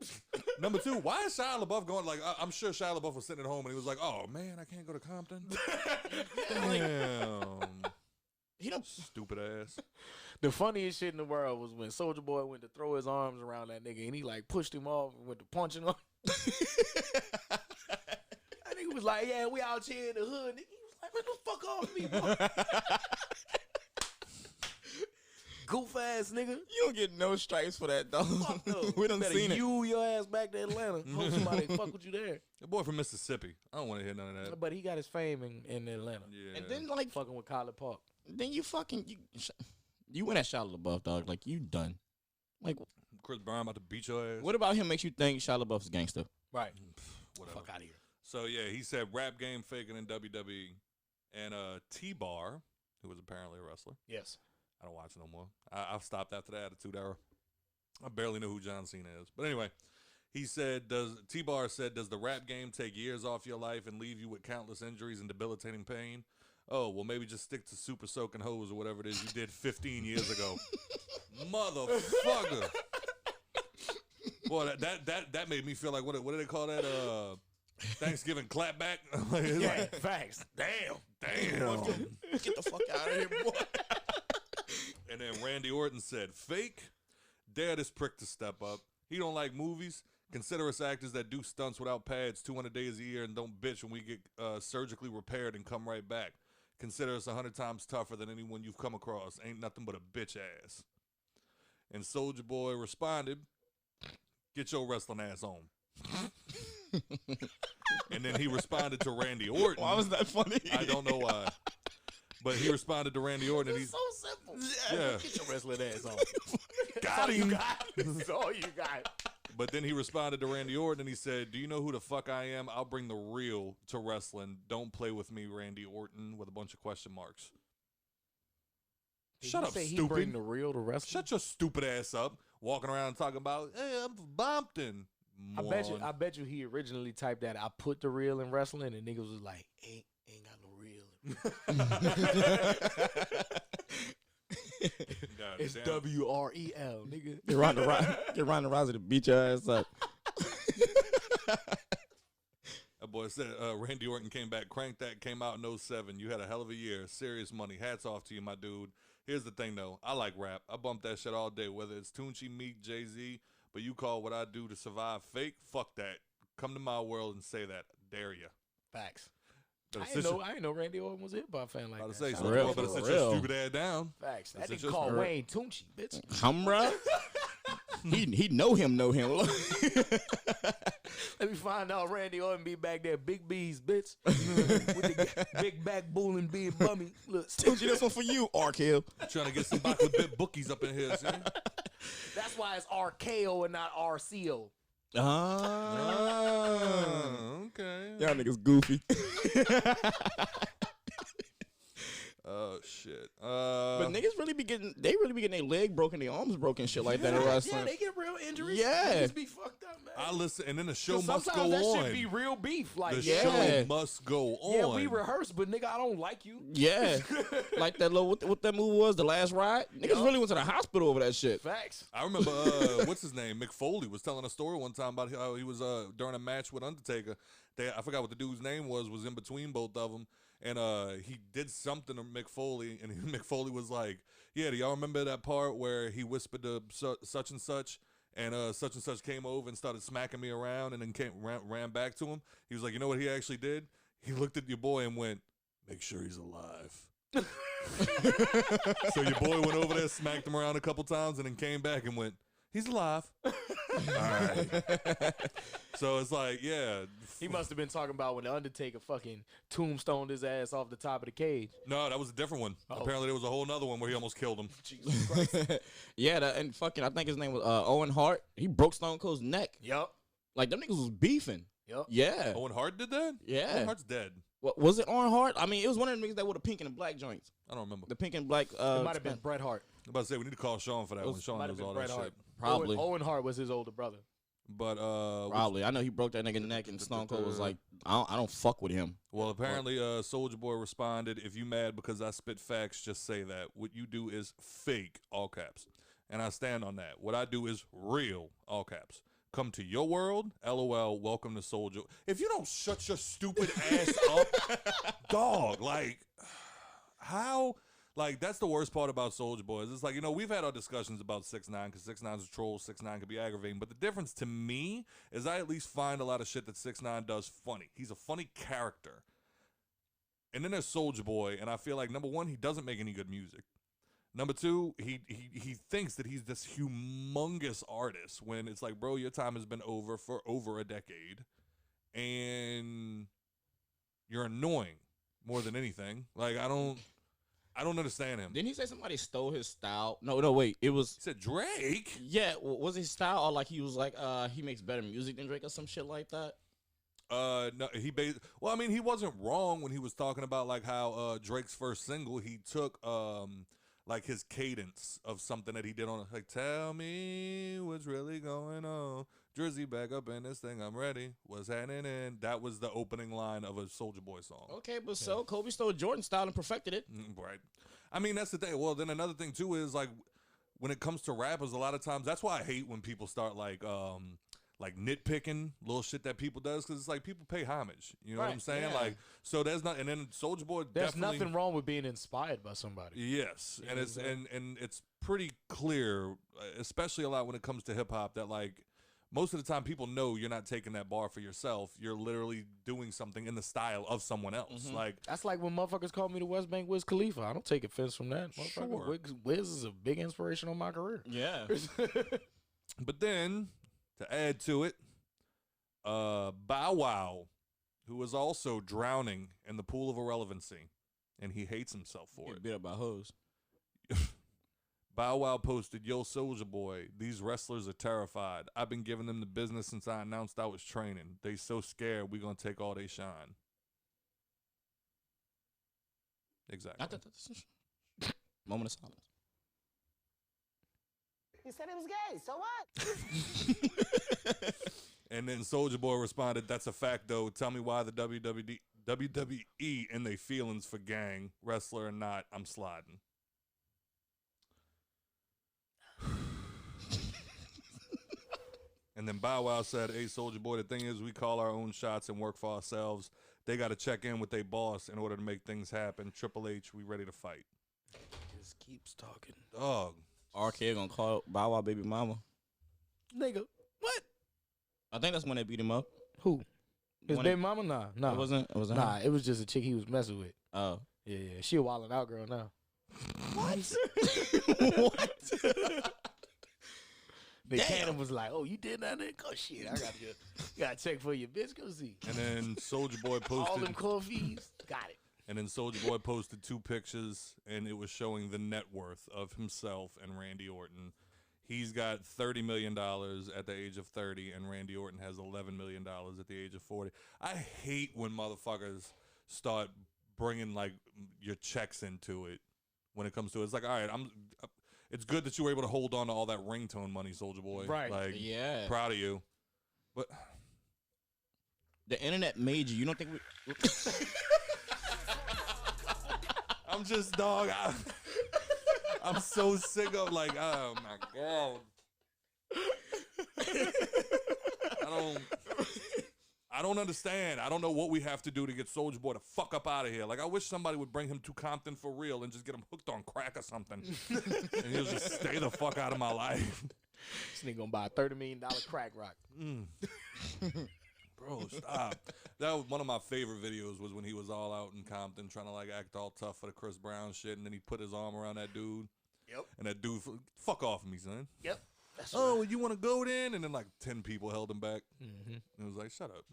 Number two, why is Shia LaBeouf going, like, I'm sure Shia LaBeouf was sitting at home and he was like, oh, man, I can't go to Compton. Damn. He don't. Stupid ass. The funniest shit in the world was when Soulja Boy went to throw his arms around that nigga and he like pushed him off and went to punching him. That nigga was like, yeah, we out here in the hood. He was like, what the fuck off me, bro? Goof ass nigga. You don't get no stripes for that, though. Fuck no. We done Better seen it. you your ass back to Atlanta. Hope somebody fuck with you there. The boy from Mississippi. I don't want to hear none of that. But he got his fame in Atlanta. Yeah. And then like, Fucking with College Park. then you went at Shia LaBeouf, dog. Like you done. Like, Chris Brown about to beat your ass. what about him makes you think Shia LaBeouf's a gangster? Right. Whatever. Fuck out of here. So yeah, he said rap game faking in WWE, and T-Bar, who was apparently a wrestler. Yes. I don't watch no more. I've stopped after the Attitude Era. I barely know who John Cena is. But anyway, he said, T-Bar said, does the rap game take years off your life and leave you with countless injuries and debilitating pain? Oh, well, maybe just stick to super soaking hose or whatever it is you did 15 years ago. Motherfucker. Boy, that made me feel like, what do they call that? Thanksgiving clapback. It's Yeah, like, facts. Damn. Get the fuck out of here, boy. and then Randy Orton said, fake, dare this prick to step up. He don't like movies. Consider us actors that do stunts without pads 200 days a year and don't bitch when we get surgically repaired and come right back. Consider us 100 times tougher than anyone you've come across. Ain't nothing but a bitch ass. And Soulja Boy responded, get your wrestling ass on. And then he responded to Randy Orton. Why was that funny? I don't know why. But he responded to Randy Orton. And It's he's so simple. Yeah. Get your wrestling ass on. got him. That's all you got. But then he responded to Randy Orton and he said, do you know who the fuck I am? I'll bring the real to wrestling. Don't play with me, Randy Orton, with a bunch of question marks. Shut up, He bring stupid. the real to wrestling. Shut your stupid ass up. Walking around talking about, hey, I'm from Bompton. I bet you he originally typed that. I put the real in wrestling, and niggas was like, ain't got no real. It's WREL, nigga. Get Ronda Rousey to beat your ass up. That boy said Randy Orton came back, cranked that, came out in 07. You had a hell of a year. Serious money. Hats off to you, my dude. Here's the thing, though. I like rap. I bump that shit all day, whether it's Tunchi, Meek, Jay-Z, but you call what I do to survive fake? Fuck that. Come to my world and say that. Dare ya. Facts. Better I sit didn't your- know Randy Orton was a hip-hop fan like About to that. say, Shout so out you to better Randy sit Orton. your stupid ass down. Facts. That That's nigga called Wayne Tunchi, bitch. Humra. he know him. Let me find out Randy Orton be back there, big B's, bitch. With the big back bulling being bummy. Look, Tunchi, this one for you, Arkhill. Trying to get some back bit bookies up in here, see? that's why it's RKO and not RCO. Okay. Y'all niggas goofy. Oh, shit. But niggas really be getting their leg broken, their arms broken, shit like that in wrestling. Yeah, they get real injuries. Yeah. Niggas be fucked up, man. I listen, and then the show 'Cause must go sometimes that on. shit be real beef. Like, The yeah, show must go on. yeah, we rehearse, but nigga, I don't like you. Yeah. Like that little, what that movie was, The Last Ride? Niggas really went to the hospital over that shit. Facts. I remember, what's his name? Mick Foley was telling a story one time about how he was during a match with Undertaker. I forgot what the dude's name was in between both of them. And he did something to Mick Foley, and Mick Foley was like, yeah, do y'all remember that part where he whispered to such and such came over and started smacking me around and then ran back to him? He was like, you know what he actually did? He looked at your boy and went, make sure he's alive. So your boy went over there, smacked him around a couple times, and then came back and went, he's alive. All right. So it's like, yeah. He must have been talking about when the Undertaker fucking tombstoned his ass off the top of the cage. No, that was a different one. Apparently there was a whole nother one where he almost killed him. Jesus Christ. Yeah, and fucking, I think his name was Owen Hart. He broke Stone Cold's neck. Yup. Like, them niggas was beefing. Yup. Yeah. Owen Hart did that? Yeah. Owen Hart's dead. What, was it Owen Hart? I mean, it was one of the niggas that wore the pink and the black joints. I don't remember. The pink and black. It might have been Bret Hart. I'm about to say, we need to call Sean for that one. Sean Might knows have been all Bret that Hart. shit. Probably. Owen Hart was his older brother. But, Probably. I know he broke that nigga neck, and Stone Cold was like, I don't fuck with him. well, apparently Soulja Boy responded, if you mad because I spit facts, just say that. What you do is fake, all caps. And I stand on that. What I do is real, all caps. Come to your world, LOL, welcome to Soulja. If you don't shut your stupid ass up, dog, like, how? Like, that's the worst part about Soulja Boy. It's like, you know, we've had our discussions about 6ix9ine because 6ix9ine's a troll, 6ix9ine can be aggravating. But the difference to me is I at least find a lot of shit that 6ix9ine does funny. He's a funny character. And then there's Soulja Boy, and I feel like, number one, he doesn't make any good music. Number two, he thinks that he's this humongous artist when it's like, bro, your time has been over for over a decade. And you're annoying more than anything. Like, I don't understand him. Didn't he say somebody stole his style? No, wait. It was. He said Drake. Yeah, was his style or like he was like he makes better music than Drake or some shit like that? No, well, I mean, he wasn't wrong when he was talking about like how Drake's first single, he took like his cadence of something that he did on like, tell me what's really going on. Drizzy back up in this thing, I'm ready. What's happening? That was the opening line of a Soulja Boy song. Okay, but so Kobe stole Jordan style and perfected it. Right. I mean, that's the thing. Well, then another thing too is like when it comes to rappers, a lot of times that's why I hate when people start like like nitpicking little shit that people does because it's like people pay homage. You know what Right, I'm saying? yeah. Like, so there's not. And then Soulja Boy. There's definitely, nothing wrong with being inspired by somebody. Yes, You and know it's what I'm and it's pretty clear, especially a lot when it comes to hip hop, that like most of the time people know you're not taking that bar for yourself. You're literally doing something in the style of someone else. Like, That's like when motherfuckers call me the West Bank Wiz Khalifa. I don't take offense from that. Sure. Motherfucker, Wiz is a big inspiration on my career. Yeah. but then to add to it, Bow Wow, who was also drowning in the pool of irrelevancy, and he hates himself for Get it. beat up by hoes. Bow Wow posted, "Yo, Soulja Boy, these wrestlers are terrified. I've been giving them the business since I announced I was training. They so scared we gonna take all they shine." Exactly. Moment of silence. He said it was gay, so what? And then Soulja Boy responded, "That's a fact, though. Tell me why the WWE and they feelings for gang, wrestler or not, I'm sliding." And then Bow Wow said, "Hey, Soulja Boy, the thing is we call our own shots and work for ourselves. They got to check in with their boss in order to make things happen. Triple H, we ready to fight." Just keeps talking. Dog. RK gonna call Bow Wow baby mama. Nigga, what? I think that's when they beat him up. Who? His When baby mama? Nah. It wasn't. It wasn't. Nah, it was just a chick he was messing with. Oh. Yeah. She a wildin' out girl now. What? The Damn. Cannon was like, "Oh, you did that? Oh shit, I got to check for your bitch. Go see." And then Soulja Boy All them posted, core fees. Got it. and then Soulja Boy posted 2 pictures, and it was showing the net worth of himself and Randy Orton. He's got $30 million at the age of 30, and Randy Orton has $11 million at the age of 40. I hate when motherfuckers start bringing like your checks into it when it comes to it. It's like, all right, it's good that you were able to hold on to all that ringtone money, Soulja Boy. Right. Like, Yeah. proud of you. But The internet made you. You don't think we? I'm just, dog. I'm so sick of like, oh my god. I don't understand. I don't know what we have to do to get Soulja Boy to fuck up out of here. Like, I wish somebody would bring him to Compton for real and just get him hooked on crack or something. And he'll just stay the fuck out of my life. This nigga gonna buy a $30 million crack rock. Bro, stop. That was one of my favorite videos was when he was all out in Compton trying to like act all tough for the Chris Brown shit, and then he put his arm around that dude. Yep. And that dude, fuck off me, son. Yep. That's Oh, you want to go then? And then like 10 people held him back. Mm-hmm. And it was like, shut up.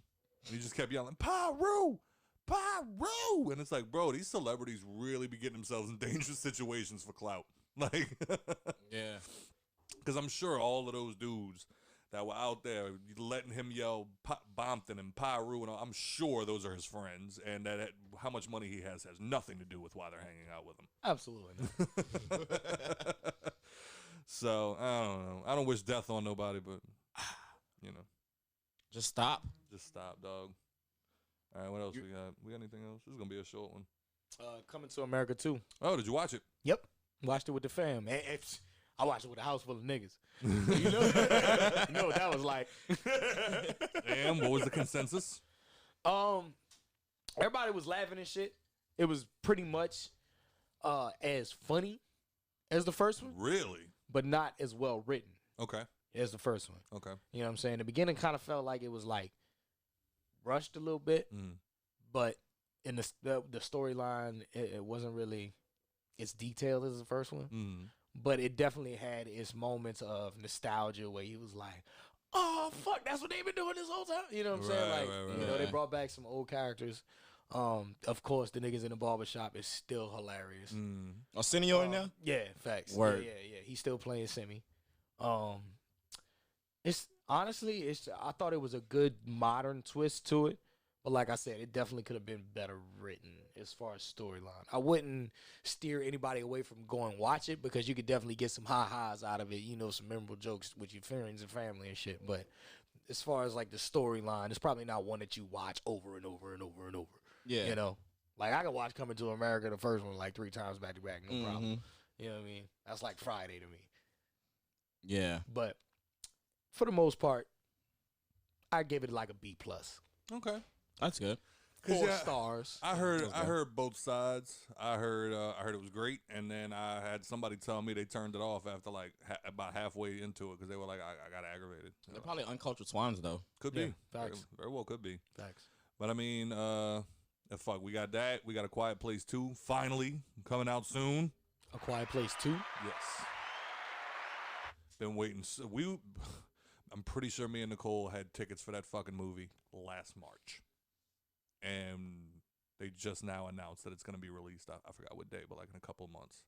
And he just kept yelling, Pyro! Pyro! And it's like, bro, these celebrities really be getting themselves in dangerous situations for clout. Like, Yeah. because I'm sure all of those dudes that were out there letting him yell Bompton and Pyro, and all, I'm sure those are his friends, and that how much money he has nothing to do with why they're hanging out with him. Absolutely not. So, I don't know. I don't wish death on nobody, but, you know. Just stop. Just stop, dog. All right, what else we got? We got anything else? This is going to be a short one. Coming to America too. Oh, did you watch it? Yep. Watched it with the fam. I watched it with a house full of niggas. You know what that was like. And what was the consensus? Everybody was laughing and shit. It was pretty much as funny as the first one, Really? but not as well written Okay. as the first one. Okay. You know what I'm saying? The beginning kind of felt like it was like rushed a little bit, but in the storyline, it wasn't really as detailed as the first one. But it definitely had its moments of nostalgia where he was like, "Oh fuck, that's what they've been doing this whole time." You know what I'm saying? Like, you know, they brought back some old characters. Of course, the niggas in the barbershop is still hilarious. Arsenio in there? Yeah, facts. Word. Yeah. He's still playing Simi. It's honestly, I thought it was a good modern twist to it, but like I said, it definitely could have been better written as far as storyline. I wouldn't steer anybody away from going watch it because you could definitely get some highs out of it. You know, some memorable jokes with your friends and family and shit. But as far as like the storyline, it's probably not one that you watch over and over and over and over. Yeah. You know, like I could watch Coming to America, the first one, like 3 times back to back, no problem. You know what I mean? That's like Friday to me. Yeah. But for the most part, I give it like a B plus. Okay. That's good. 'Cause, 4 yeah, stars. I heard both sides. I heard it was great, and then I had somebody tell me they turned it off after like about halfway into it because they were like, I got aggravated. They're probably uncultured swines though. Could Yeah, be. facts. Very well could be. Facts. But I mean, fuck, we got that. We got A Quiet Place 2 finally coming out soon. A Quiet Place 2. Yes. Been waiting. I'm pretty sure me and Nicole had tickets for that fucking movie last March. And they just now announced that it's going to be released. I forgot what day, but like in a couple of months.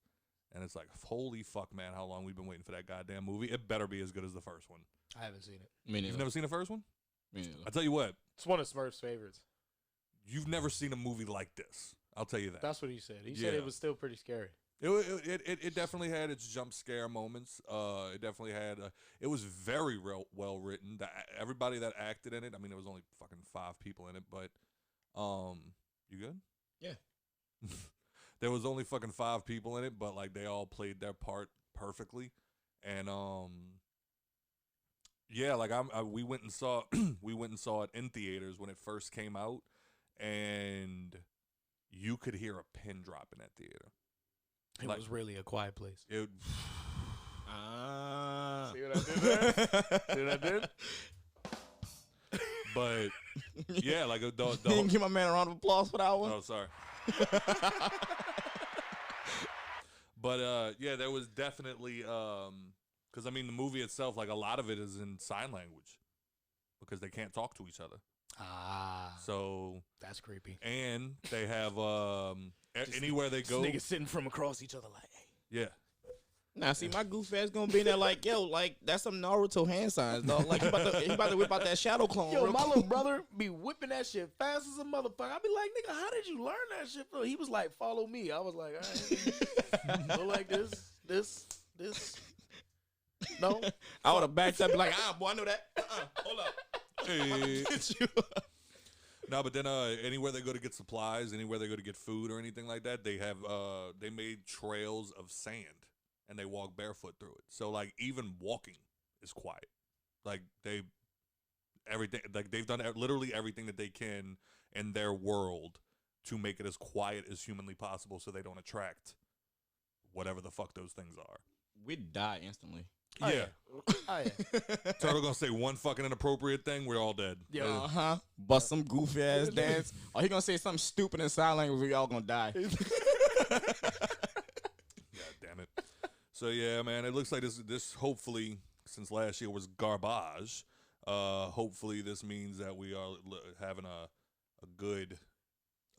And it's like, holy fuck, man, how long we've been waiting for that goddamn movie. It better be as good as the first one. I haven't seen it. Me neither. You've never seen the first one? Me neither. I tell you what, It's one of Smurf's favorites. you've never seen a movie like this. I'll tell you that. That's what he said. He said Yeah. it was still pretty scary. It definitely had its jump scare moments. It definitely had. It was very well written. Everybody that acted in it. I mean, there was only fucking 5 people in it, but you good? Yeah. There was only fucking 5 people in it, but like they all played their part perfectly, and yeah, like we went and saw it in theaters when it first came out, and you could hear a pin drop in that theater. It Like- was really A Quiet Place. It. Ah. See what I did there? See what I did? But yeah, like the You whole, didn't give my man a round of applause for that one. oh, sorry. But yeah, there was definitely because I mean the movie itself, like a lot of it is in sign language because they can't talk to each other. Ah, So that's creepy. and they have anywhere they go, Niggas sitting from across each other like, hey. yeah. Now, see, my goof ass gonna be in there like, yo, like, that's some Naruto hand signs, dog. Like, he about to whip out that shadow clone. Yo, real my quick. little brother be whipping that shit fast as a motherfucker. I be like, nigga, how did you learn that shit from? He was like, follow me. I was like, all right, go like this. No, I would have backed up and be like, boy, I know that. Hold up. Hey. Get you. No, but then anywhere they go to get supplies, anywhere they go to get food or anything like that, they have they made trails of sand and they walk barefoot through it. So like even walking is quiet. Like they've done literally everything that they can in their world to make it as quiet as humanly possible so they don't attract whatever the fuck those things are. We'd die instantly. Oh, yeah. oh yeah. Turtle gonna say one fucking inappropriate thing, we're all dead. Yeah. Uh-huh. Bust some goofy ass dance. Or he gonna say something stupid in sign language, we all gonna die. God damn it. So yeah, man, it looks like this hopefully, since last year was garbage, hopefully this means that we are having a good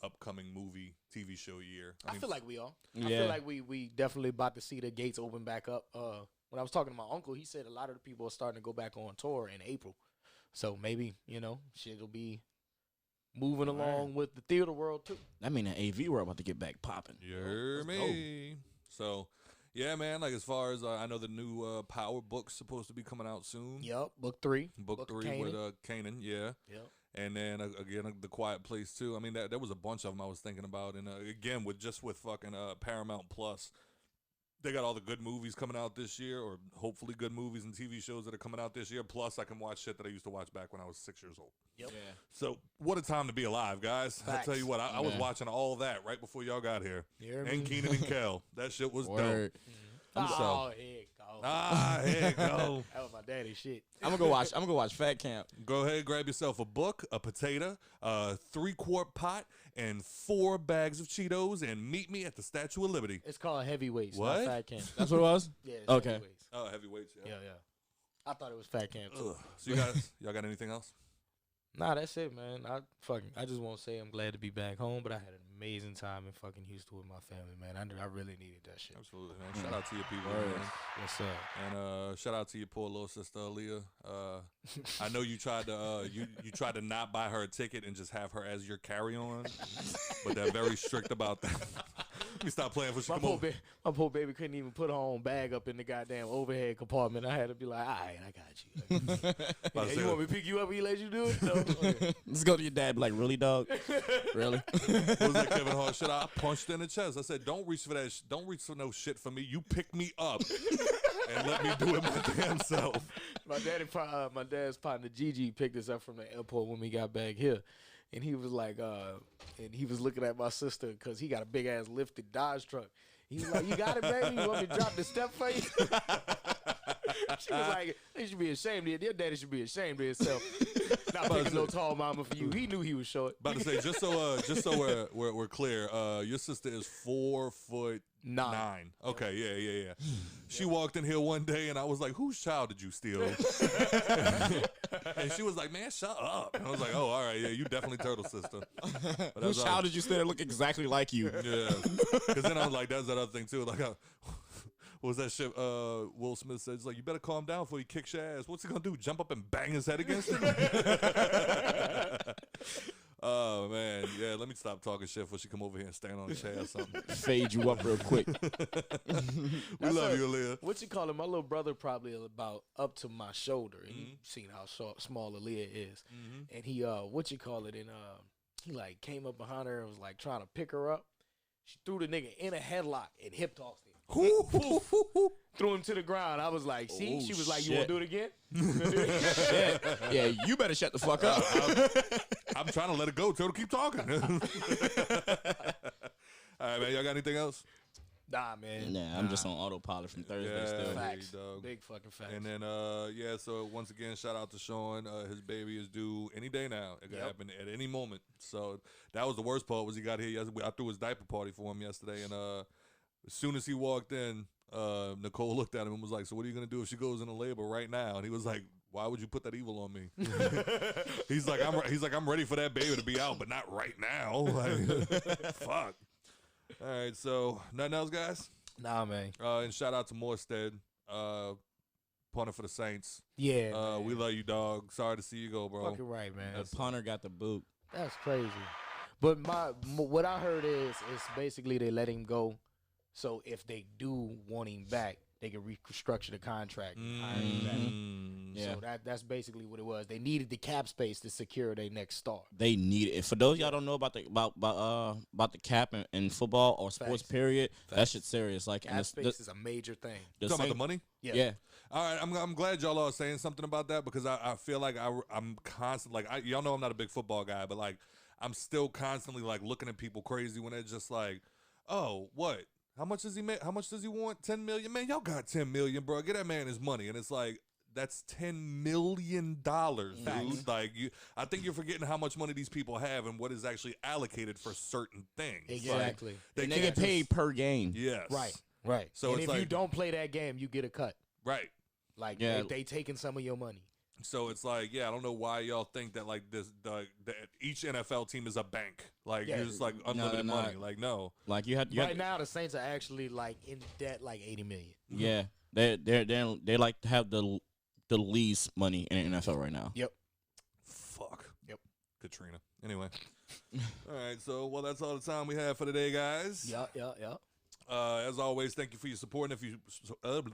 upcoming movie TV show year. I feel like we are. I Yeah. feel like we definitely about to see the gates open back up. When I was talking to my uncle, he said a lot of the people are starting to go back on tour in April. So maybe, shit will be moving along with the theater world too. That mean that AV world about to get back popping. you hear me. So yeah, man, like as far as I know the new Power book's supposed to be coming out soon. Yep, book 3. Book 3 with Kanan, yeah. Yep. And then again, The Quiet Place too. I mean, there was a bunch of them I was thinking about, and again with fucking Paramount Plus, they got all the good movies coming out this year, or hopefully good movies and TV shows that are coming out this year. Plus, I can watch shit that I used to watch back when I was 6 years old. Yep. Yeah. So, what a time to be alive, guys! I Facts. tell you what, I was Yeah. watching all that right before y'all got here, You hear and me? Keenan and Kel. That shit was Word. dope. So- Oh, here you go. Here you go. That was my daddy shit. I'm gonna go watch Fat Camp. Go ahead, grab yourself a book, a potato, a 3-quart pot, and 4 bags of Cheetos, and meet me at the Statue of Liberty. It's called Heavyweights, What? not Fat Camp. That's what it was? Yeah, it's Okay. Heavyweights. Oh, heavyweights. Yeah, yeah. I thought it was Fat Camp too. Ugh. So you guys, y'all got anything else? Nah, that's it, man. I just want to say I'm glad to be back home, but I had an amazing time in fucking Houston with my family, man. I really needed that shit. Absolutely, man. Shout out to your people, Word. man. Yes, sir. And shout out to your poor little sister Aaliyah. I know you tried to you tried to not buy her a ticket and just have her as your carry-on, but they're very strict about that. Let me stop playing for she My come over. my poor baby couldn't even put her own bag up in the goddamn overhead compartment. I had to be like, all right, I got you. About to Hey, say, you want me to pick you up? He let you do it? No. Okay. Let's go to your dad. Be like, really, dog? Really? what was that Kevin Hart shit? I punched her in the chest. I said, don't reach for that. Don't reach for no shit for me. You pick me up and let me do it my damn self. My dad's partner Gigi picked us up from the airport when we got back here, and he was like, and he was looking at my sister because he got a big ass lifted Dodge truck. He was like, "You got it, baby? You want me to drop the step for you?" She was like, "They should be ashamed of it. Your daddy should be ashamed of himself. Not picking no tall mama for you. He knew he was short." About to say, just so we're clear, your sister is 4'9". Okay, yeah. She walked in here one day, and I was like, "Whose child did you steal?" And she was like, "Man, shut up." And I was like, "Oh, all right, yeah, you definitely Turtle sister." But Whose child did you say that look exactly like you? Yeah, because then I was like, "That's that other thing too." Like, what was that shit? Will Smith said, "It's like you better calm down before he kicks your ass." What's he gonna do? Jump up and bang his head against it? Oh man, yeah. Let me stop talking shit before she come over here and stand on a chair or something. Fade you up real quick. We love you, Aaliyah. What you call it? My little brother probably about up to my shoulder. And you seen how small Aaliyah is, and he what you call it? And he like came up behind her and was like trying to pick her up. She threw the nigga in a headlock and hip tossed him. Threw him to the ground. I was like, see, Oh, she was like, shit. you want to do it again? Yeah, you better shut the fuck up. I'm trying to let it go. Turtle, keep talking. All right, man. Y'all got anything else? Nah, man. Nah, I'm just on autopilot from Thursday Yeah. still. Facts. dog. Big fucking facts. And then, yeah, so once again, shout out to Sean. His baby is due any day now. It could happen at any moment. So that was the worst part was he got here yesterday. I threw his diaper party for him yesterday. And as soon as he walked in, Nicole looked at him and was like, "So what are you going to do if she goes into labor right now?" And he was like, "Why would you put that evil on me?" he's like, I'm ready for that baby to be out, but not right now. Like, fuck. All right, so nothing else, guys? Nah, man. And shout out to Morstead, punter for the Saints. Yeah. man. We love you, dog. Sorry to see you go, bro. Fucking right, man. The punter got the boot. That's crazy. But what I heard is basically they let him go. So if they do want him back, they can restructure the contract and hire him back. Yeah. So that's basically what it was. They needed the cap space to secure their next star. They need it. For those y'all don't know about the about the cap in football or sports, Facts. period, that shit's serious. Like, Cap and space is a major thing. the Talking about same- the money? Yeah. All right, I'm glad y'all are saying something about that because I feel like I'm constantly like y'all know I'm not a big football guy, but like I'm still constantly like looking at people crazy when they're just like, "Oh, what? How much does he make? How much does he want? 10 million? Man, y'all got 10 million, bro. Get that man his money." And it's like that's $10 million, dude. Like I think you're forgetting how much money these people have and what is actually allocated for certain things. Exactly. Like, And they get paid per game. Yes. Right. So and it's if you like- don't play that game, you get a cut. Right. Like Yeah. they taking some of your money. So it's like, yeah, I don't know why y'all think that like that each NFL team is a bank. Like Yeah. you're just like unlimited they're money. not. Like no. Like you had Right now, the Saints are actually like in debt, like $80 million. Yeah, they like to have the least money in the NFL right now. Yep. Fuck. Yep. Katrina. Anyway. All right. So well, that's all the time we have for today, guys. Yep. As always, thank you for your support. And if you, Shabba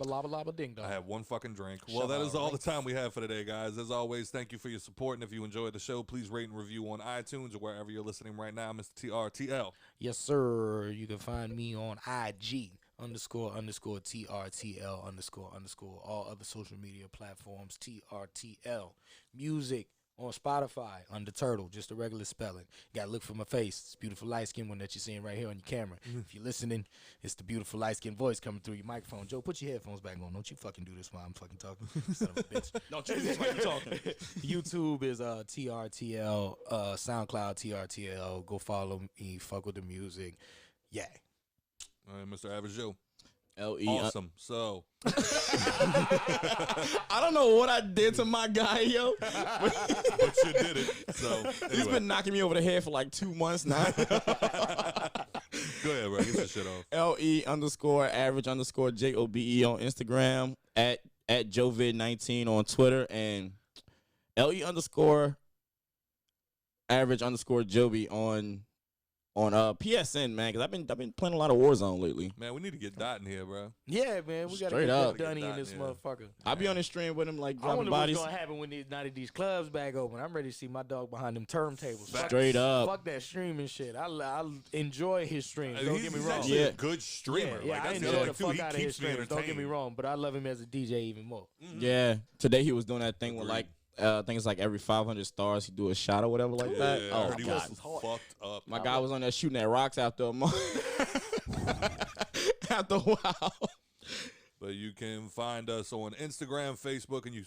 laba laba ding dong. I have one fucking drink. Well, that is all the time we have for today, guys. As always, thank you for your support. And if you enjoyed the show, please rate and review on iTunes or wherever you're listening right now. Mr. TRTL. Yes, sir. You can find me on IG __TRTL_ all other social media platforms TRTL. Music on Spotify under Turtle, just a regular spelling. You gotta look for my face. It's beautiful light skin one that you're seeing right here on your camera. If you're listening, it's the beautiful light skin voice coming through your microphone. Joe, put your headphones back on. Don't you fucking do this while I'm fucking talking. Son of a bitch. Don't you do this while you talking. YouTube is TRTL, SoundCloud TRTL. Go follow me, fuck with the music. Yeah. All right, Mr. Average Joe. LE. Awesome. So, I don't know what I did to my guy, yo. but you did it. So, He's anyway. been knocking me over the head for like 2 months now. Go ahead, bro. Get your shit off. LE_average_JOBE on Instagram, at JoeVid19 on Twitter, and LE_average_Joby on on PSN, man, because I've been playing a lot of Warzone lately. Man, we need to get Dot in here, bro. Yeah, man, we gotta Straight get up. Dunny in Get this Dot, yeah. motherfucker. I'll be on the stream with him, like I dropping wonder bodies. what's gonna happen when these clubs back open. I'm ready to see my dog behind them turntables. Straight up. Fuck that streaming shit. I enjoy his streams. Don't He's get me wrong. actually Yeah. a good streamer. Yeah, like, I that's enjoy the the other thing, too. fuck He out of his keeps me streams. Don't get me entertained. wrong, but I love him as a DJ even more. Yeah, today he was doing that thing with Agreed. like I think it's like every 500 stars he do a shot or whatever like that. Yeah, I Oh heard my he god, was fucked up. my guy was on there shooting at rocks after a month. After a while. But you can find us on Instagram, Facebook, and you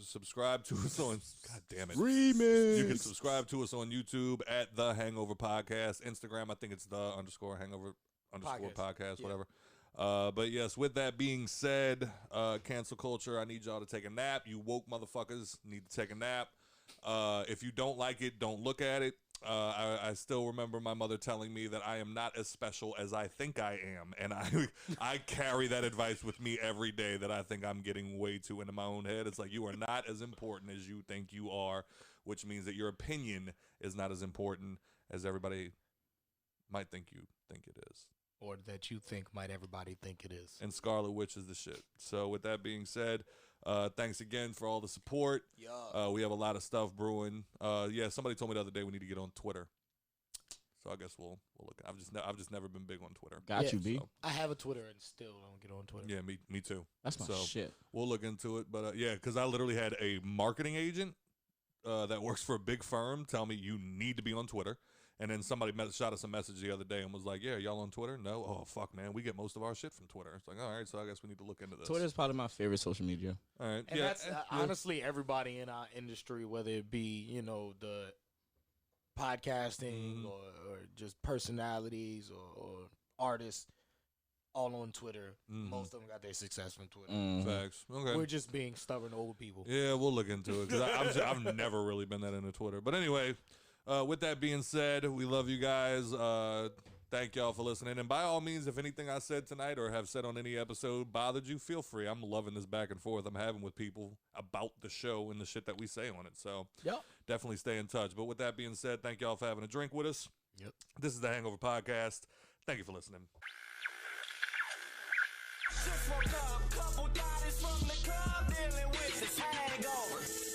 subscribe to us on. God damn it! Remix. You can subscribe to us on YouTube at the Hangover Podcast. Instagram, I think it's the _Hangover_podcast, Yeah. whatever. But yes, with that being said, cancel culture. I need y'all to take a nap. You woke motherfuckers need to take a nap. If you don't like it, don't look at it. I still remember my mother telling me that I am not as special as I think I am, and I carry that advice with me every day. That I think I'm getting way too into my own head. It's like you are not as important as you think you are, which means that your opinion is not as important as everybody might think you think it is. Or that you think might everybody think it is. And Scarlet Witch is the shit. So with that being said, thanks again for all the support. Yeah. We have a lot of stuff brewing. Yeah, somebody told me the other day we need to get on Twitter. So I guess we'll look. I've just never been big on Twitter. Got Yeah. you, B. So, I have a Twitter and still don't get on Twitter. yeah, me too. That's my So shit. we'll look into it. But yeah, because I literally had a marketing agent that works for a big firm tell me you need to be on Twitter. And then somebody shot us a message the other day and was like, yeah, y'all on Twitter? No? Oh, fuck, man. We get most of our shit from Twitter. It's like, all right, so I guess we need to look into this. Twitter is probably my favorite social media. All right. And yeah, that's honestly everybody in our industry, whether it be, the podcasting or just personalities or artists, all on Twitter. Most of them got their success from Twitter. Facts. Okay. We're just being stubborn old people. Yeah, we'll look into it. Because I've never really been that into Twitter. But anyway, with that being said, we love you guys. Thank y'all for listening. And by all means, if anything I said tonight or have said on any episode bothered you, feel free. I'm loving this back and forth I'm having with people about the show and the shit that we say on it. So Yep. definitely stay in touch. But with that being said, thank y'all for having a drink with us. Yep. This is the Hangover Podcast. Thank you for listening. Just woke up, couple bodies from the club dealing with this hangover.